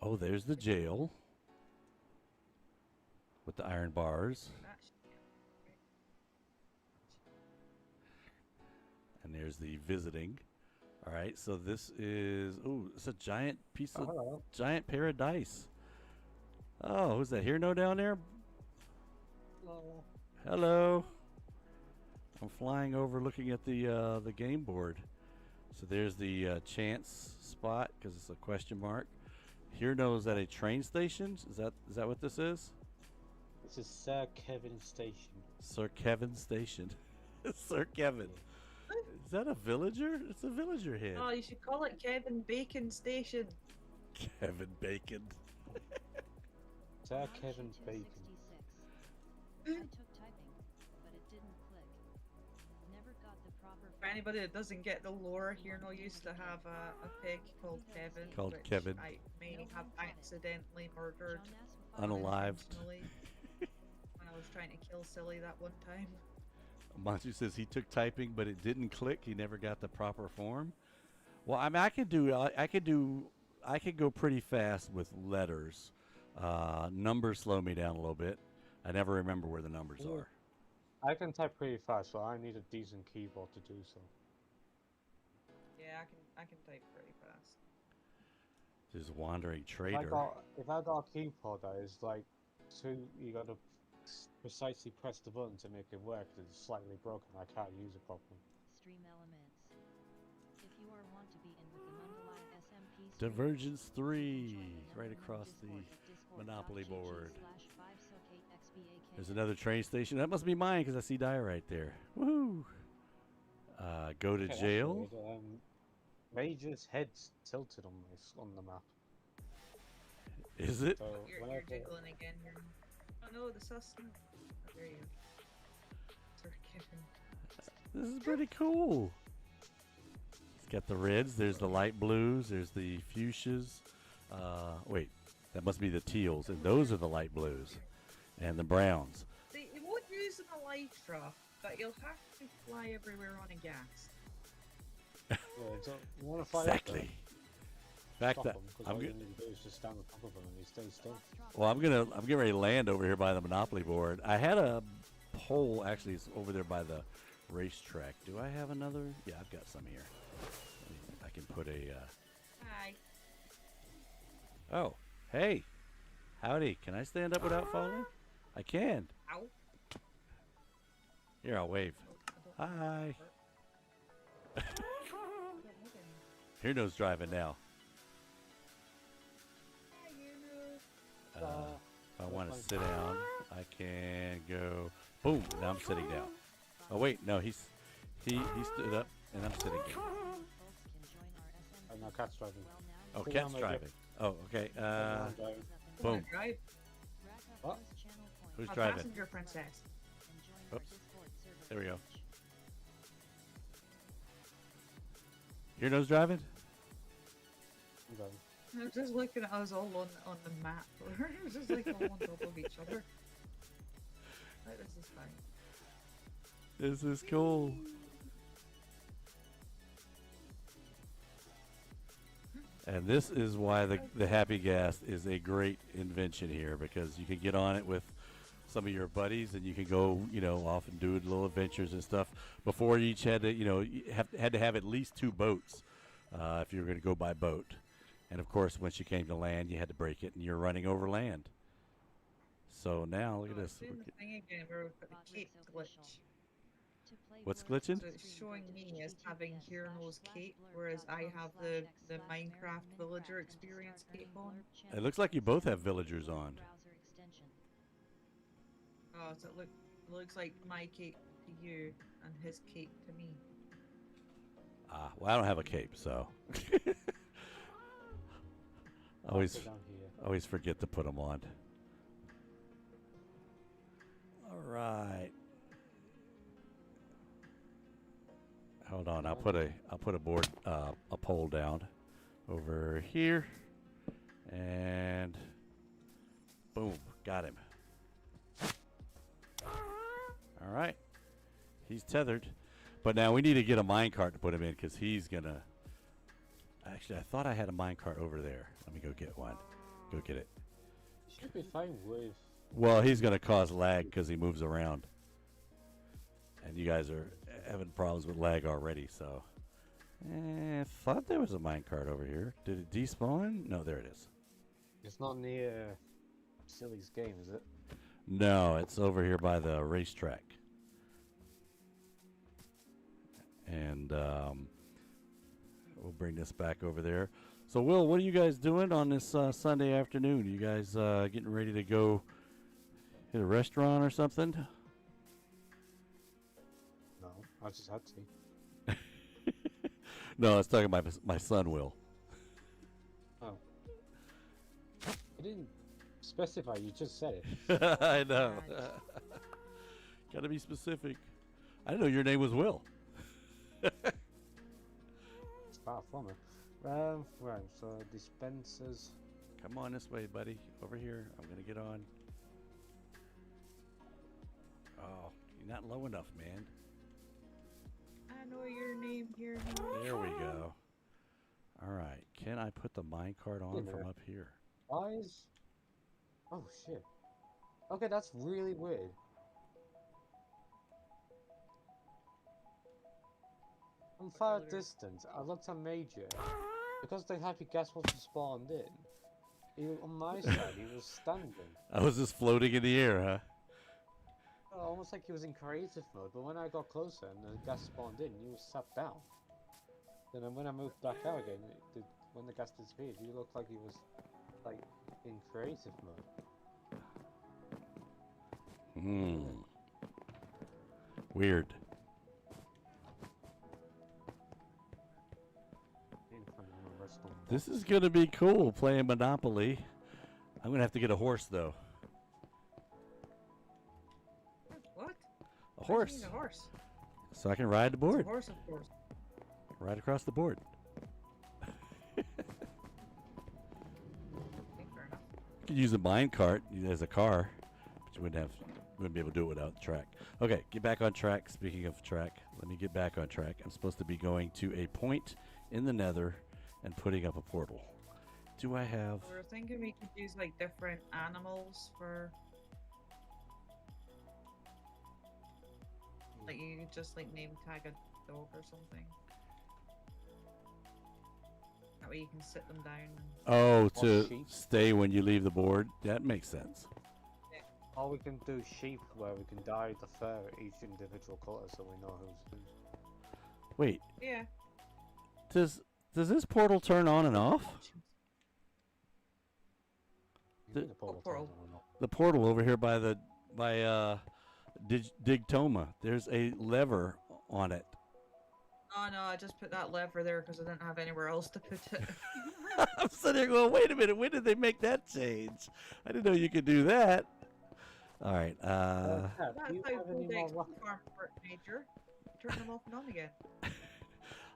Oh, there's the jail with the iron bars. That should be And there's the visiting. All right, so this is, ooh, it's a giant piece of, hello. giant paradise. Oh, who's that? Hero down there? Hello. Hello. I'm flying over looking at the game board. So there's the chance spot, because it's a question mark. Here knows at a train station. Is that what this is? This is Sir Kevin Station. Sir Kevin Station. Sir Kevin. Is that a villager? It's a villager head. Oh, you should call it Kevin Bacon Station. Kevin Bacon. Sir Kevin Bacon. I took typing, but it didn't click. Never got the proper. For anybody that doesn't get the lore, Hirno used to have a pig called Kevin. Called which Kevin. I may have accidentally murdered Unalived. intentionally when I was trying to kill Silly that one time. Manchu says he took typing, but it didn't click. He never got the proper form. Well, I mean, I could go pretty fast with letters. Numbers slow me down a little bit. I never remember where the numbers Ooh. are. I can type pretty fast, so I need a decent keyboard to do so. Yeah, I can type pretty fast. There's a wandering If trader. I got a keyboard that is like you gotta precisely press the button to make it work. It's slightly broken. I can't use it properly. Stream elements. If you are want to be in with the Mundalai SMP stream, Divergence 3, join the right number across one the Discord Monopoly board. /5soc8xbak. There's another train station. That must be mine because I see Dyer right there. Woohoo! Go to Okay, jail. that's weird. Major's head's tilted on the map. Is it? So You're whenever jiggling again. Oh no, the sustenance. Oh, there you go. Sir Kevin. This is pretty cool. It's got the reds. There's the light blues. There's the fuchsias. Wait, that must be the teals, and those are the light blues, and the browns. See, you won't use an elytra, but you'll have to fly everywhere on a gas. yeah, so you want to fly up there? Exactly. fact stop that him, because I'm all good. you need to do is just stand on top of him and he stays still. Well, I'm getting ready to land over here by the Monopoly board. I had a pole actually it's over there by the racetrack. Do I have another? Yeah, I've got some here. I can put a. Hi. Oh, hey, howdy! Can I stand up without falling? I can. Ow. Here, I'll wave. I don't know Hi. I don't know them. Here knows driving now. Hi, you. If I want to sit down, I can go. Boom! Now I'm sitting down. Oh wait, no, he stood up and I'm sitting down. Oh, no, cat's driving. Oh, Sit cat's down, driving. Oh, okay. I'm driving. Boom. Right. What? Who's A driving? passenger princess. Oops. There we go. Your nose driving? I'm driving. I was just looking at us all on the map. It was just like all on top of each other. Like, this is fine. This is cool. And this is why the Happy Gas is a great invention here, because you can get on it with some of your buddies and you can go, off and do little adventures and stuff. Before, you each had to, you had to have at least 2 boats if you were going to go by boat. And of course, once you came to land, you had to break it and you're running over land. So now, look at Oh, this. it's doing the thing again where we've got the cape glitch. What's glitching? So it's showing me as having Hierno's cape, whereas I have the Minecraft villager experience cape on. It looks like you both have villagers on. Oh, so it looks like my cape to you and his cape to me. Ah, well, I don't have a cape, so. I'll sit down here. Always forget to put them on. All right. Hold on, I'll put a board a pole down over here, and boom, got him. All right, he's tethered, but now we need to get a minecart to put him in because he's gonna. Actually, I thought I had a minecart over there. Let me go get one. Go get it. Should be fine with. Well, he's gonna cause lag because he moves around, and you guys are having problems with lag already. So, I thought there was a minecart over here. Did it despawn? No, there it is. It's not near Silly's game, is it? No, it's over here by the racetrack. And we'll bring this back over there. So, Will, what are you guys doing on this Sunday afternoon? You guys getting ready to go hit a restaurant or something? No, I just had to. No, I was talking about my son, Will. Oh. You didn't specify, you just said it. I know. Gotta be specific. I didn't know your name was Will. It's far from it. Right, so dispensers. Come on this way, buddy. Over here. I'm gonna get on. Oh, you're not low enough, man. I know your name here. There we go. All right. Can I put the minecart on Yeah. from up here? Eyes? Oh shit. Okay, that's really weird. From far distance, I looked at Major. Because the happy gas wasn't spawned in, on my side, he was standing. I was just floating in the air, huh? Almost like he was in creative mode, but when I got closer and the gas spawned in, he was sat down. Then when I moved back out again, when the gas disappeared, he looked like he was like in creative mode. Weird. This is gonna be cool playing Monopoly. I'm gonna have to get a horse though. What? A horse. I need a horse. So I can ride the board. It's a horse, of course. Right across the board. Okay, fair enough. You could use a minecart as a car, but you wouldn't be able to do it without the track. Okay, get back on track. Speaking of track, let me get back on track. I'm supposed to be going to a point in the nether and putting up a portal. do I have? We were thinking we could use like different animals for. Like you could just like name tag a dog or something. That way you can sit them down. Oh, Or to sheep. stay when you leave the board. That makes sense. Or we can do sheep where we can dye the fur each individual colour so we know who's who. Wait, Yeah. does this portal turn on and off? You mean the portal portal? turns on and off? The portal over here by Digtoma. There's a lever on it. Oh no, I just put that lever there because I didn't have anywhere else to put it. I'm sitting there going, wait a minute, when did they make that change? I didn't know you could do that. All right. Yeah, That's do you how have any full more decks rockets? farm work, Major. Turn them off and on again.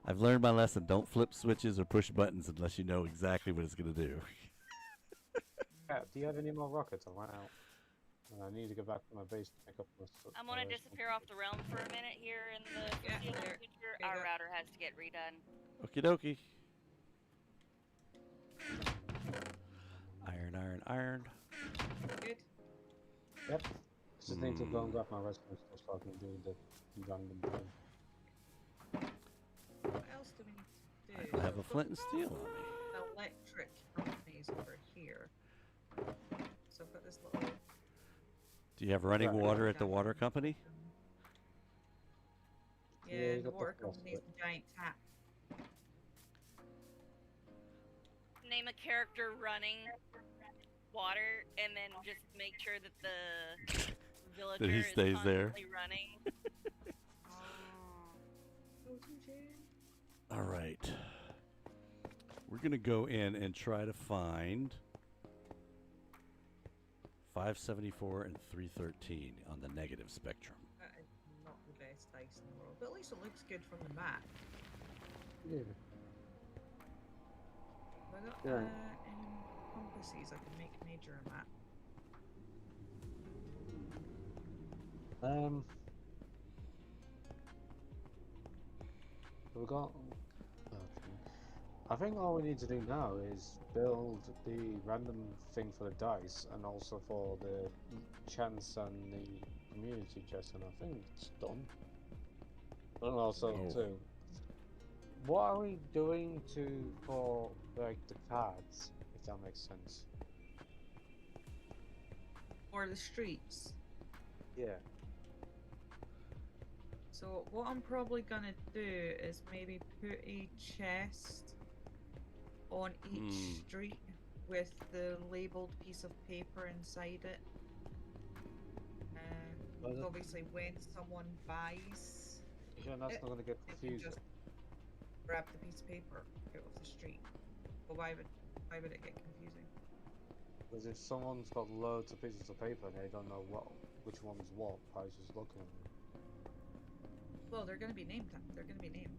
I've learned my lesson. Don't flip switches or push buttons unless you know exactly what it's going to do. Yeah, do you have any more rockets? I went out. And I need to go back to my base to pick up my stuff. I'm gonna disappear off the realm for a minute here in the Yeah, foreseeable there- future. there you Our go. router has to get redone. Okie dokie. Iron, iron, iron. Good. Yep. Just need to go and grab my redstone stuff so I can do the random thing. What else do we need to do? I have a flint and steel on me. Electric companies over here. So I've got this little. Do you have running Right. water at the water company? Yeah, Yeah, you the got the water cross company's bit. a giant tap. Name a character running water, and then just make sure that the villager is stays there. constantly running. Go to jail. All right. We're going to go in and try to find 574 and 313 on the negative spectrum. That is not the best dice in the world, but at least it looks good from the map. Yeah. Have I got Yeah. any compasses I can make Major a map? We got. Okay. I think all we need to do now is build the random thing for the dice and also for the chance and the community chest, and I think it's done. And also Oh. too, what are we doing for like the cards, if that makes sense? Or the streets. Yeah. So what I'm probably gonna do is maybe put a chest on each street with the labeled piece of paper inside it. Well, that- Obviously, when someone buys, Yeah, that's not gonna get they can confusing. just grab the piece of paper out of the street. But why would it get confusing? Because if someone's got loads of pieces of paper and they don't know which one's what, by just looking at them. Well, they're gonna be named. They're gonna be named.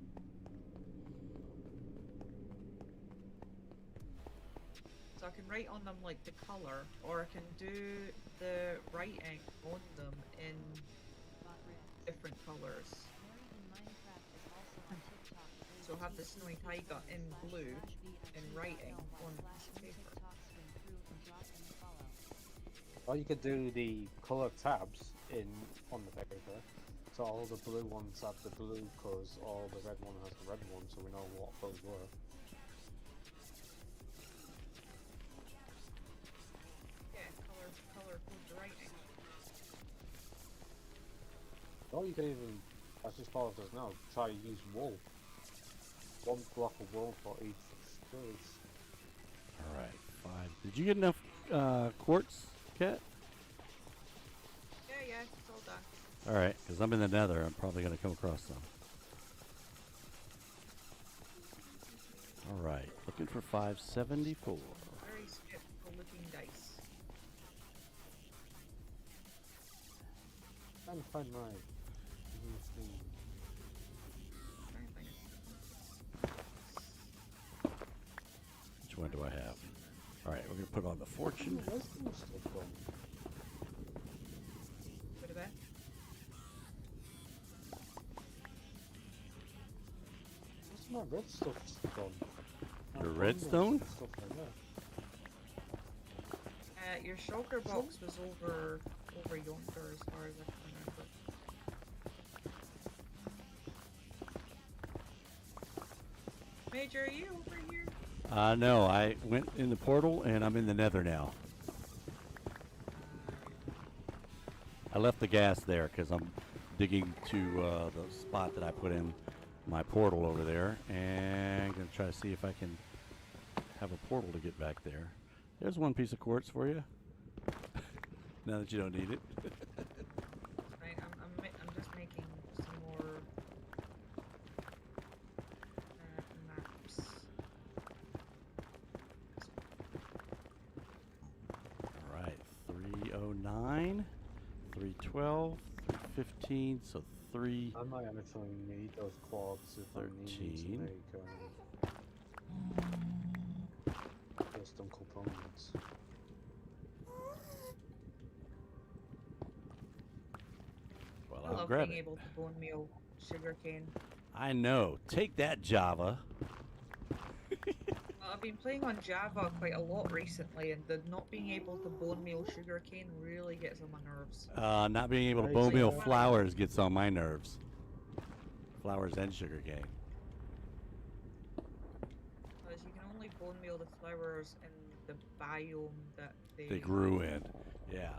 So I can write on them like the color, or I can do the writing on them in different colors. So have the snowy tiger in blue in writing on the piece of paper. Or you could do the color tabs on the paper. So all the blue ones have the blue colours, all the red one has the red one, so we know what those were. Yeah, color code the writing. Or you could even, as just Paul does now, try to use wool. One block of wool for each space. All right, 5. Did you get enough quartz, Kat? Yeah, it's all done. All right, because I'm in the nether. I'm probably going to come across some. All right, looking for 574. Very skeptical looking dice. Trying to find my Trying to find it. Which one do I have? All right, we're going to put on the fortune. Where's the stuff gone? Put it back. Where's my red stuff gone? Your I've redstone? got stuff like that. Your shulker box was over yonder, as far as I can remember. Major, are you over here? No, I went in the portal and I'm in the nether now. I left the gas there because I'm digging to the spot that I put in my portal over there, and I'm going to try to see if I can have a portal to get back there. There's one piece of quartz for you. Now that you don't need it. Right, I'm just making some more maps. All right, 309, 312, 315, so 3. I might actually need those quartz if I need to 13. make custom components. Well, I I'll love grab being it. able to bone meal sugarcane. I know. Take that, Java. Well, I've been playing on Java quite a lot recently, and the not being able to bone meal sugarcane really gets on my nerves. Not being able to Right, bone so meal you- flowers gets on my nerves. Flowers and sugarcane. Because you can only bone meal the flowers in the biome that They grew in. Yeah.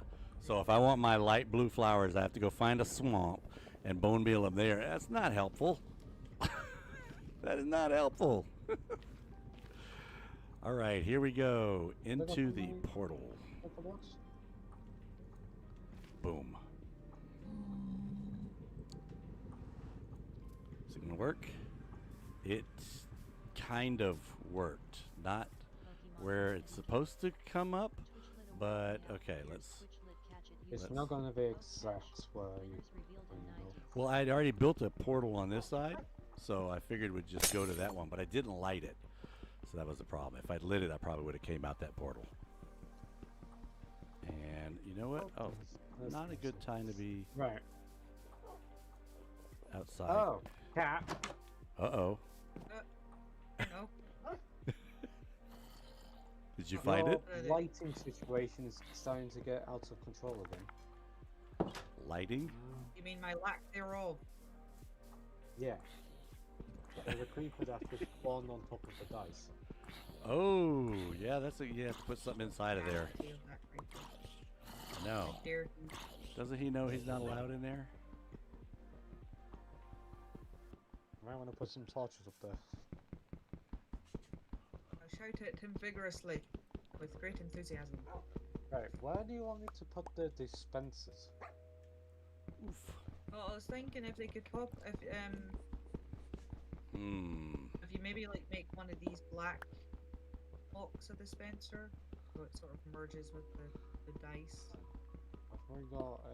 So if I want my light blue flowers, I have to go find a swamp and bone meal them there. That's not helpful. That is not helpful. All right, here we go into the portal. Boom. Is it gonna work? It kind of worked. Not where it's supposed to come up, but okay, let's. It's not going to be exact where you go. Well, I'd already built a portal on this side, so I figured we'd just go to that one, but I didn't light it. So that was the problem. If I'd lit it, I probably would have came out that portal. And you know what? Oh, That's not a good time to be Right. outside. Oh, cat. Uh-oh. You know, Did you find Your it? lighting situation is starting to get out of control again. Lighting? you mean my lack thereof? Yeah. There's a creeper that just spawned on top of the dice. Oh, yeah, that's a, you have to put something inside of there. Feel that creepy. No. Dare you. Doesn't he know he's not allowed in there? I might want to put some torches up there. I shout at him vigorously, with great enthusiasm. Right, where do you want me to put the dispensers? Oof. Well, I was thinking if they could pop, if you maybe like make one of these black blocks a dispenser, so it sort of merges with the dice. I've already got a...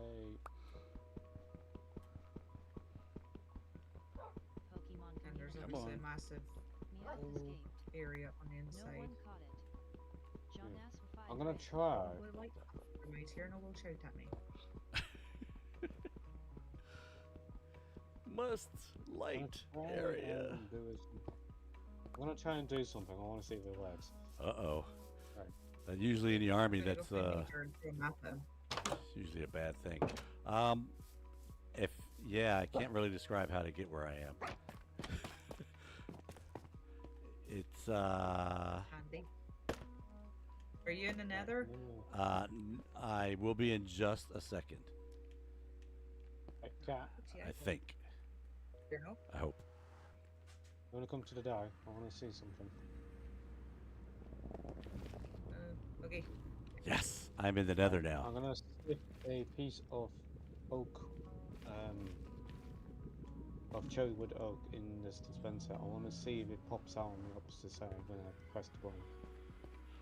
Pokemon And there's community. Come obviously a on. massive Meow escaped. area on the No inside. one caught it. John Yeah. asked for 5 I'm gonna minutes. try. We're like, right here, no will shout at me. Must I'm light gonna try area. and do I'm gonna try and do something. I want to see if it works. Uh-oh. Right. Usually in the army, There you that's go, find nature and throw a map at him. usually a bad thing. If yeah, I can't really describe how to get where I am. It's Handy. Are you in the nether? I will be in just a second. Right, cat, I think. You know? I hope. you wanna come to the die? I wanna see something. Okay. Yes, I'm in the nether now. I'm gonna stick a piece of oak, of cherry wood oak in this dispenser. I want to see if it pops out on the opposite side when I press the button.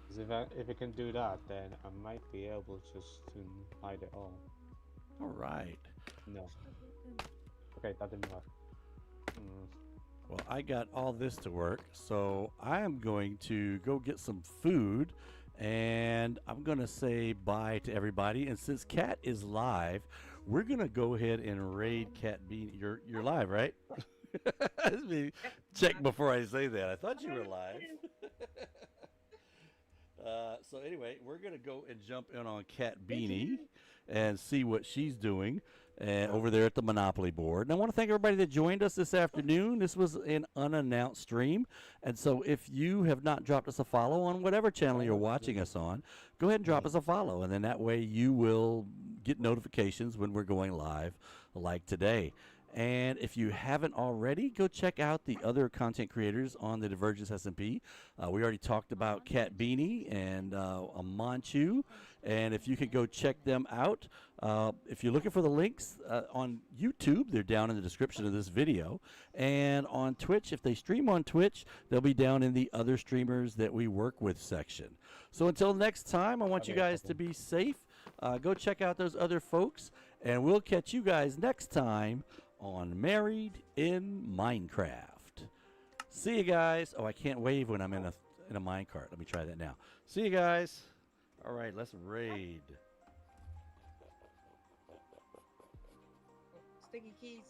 Because if it can do that, then I might be able just to hide it all. All right. No. Okay, that didn't work. Well, I got all this to work, so I am going to go get some food, and I'm going to say bye to everybody. And since Cat is live, we're going to go ahead and raid Cat Bean. You're live, right? Let me check before I say that. I thought you were live. So anyway, we're gonna go and jump in on Cat Beanie and see what she's doing over there at the Monopoly board. And I want to thank everybody that joined us this afternoon. This was an unannounced stream, and so if you have not dropped us a follow on whatever channel you're watching us on, go ahead and drop us a follow, and then that way you will get notifications when we're going live, like today. And if you haven't already, go check out the other content creators on the Divergence SMP. We already talked about Cat Beanie and Manchu. And if you could go check them out, if you're looking for the links on YouTube, they're down in the description of this video. And on Twitch, if they stream on Twitch, they'll be down in the other streamers that we work with section. So until next time, I want you guys to be safe. Go check out those other folks, and we'll catch you guys next time on Married in Minecraft. See you guys. Oh, I can't wave when I'm in a minecart. Let me try that now. See you guys. All right, let's raid. Sticky keys.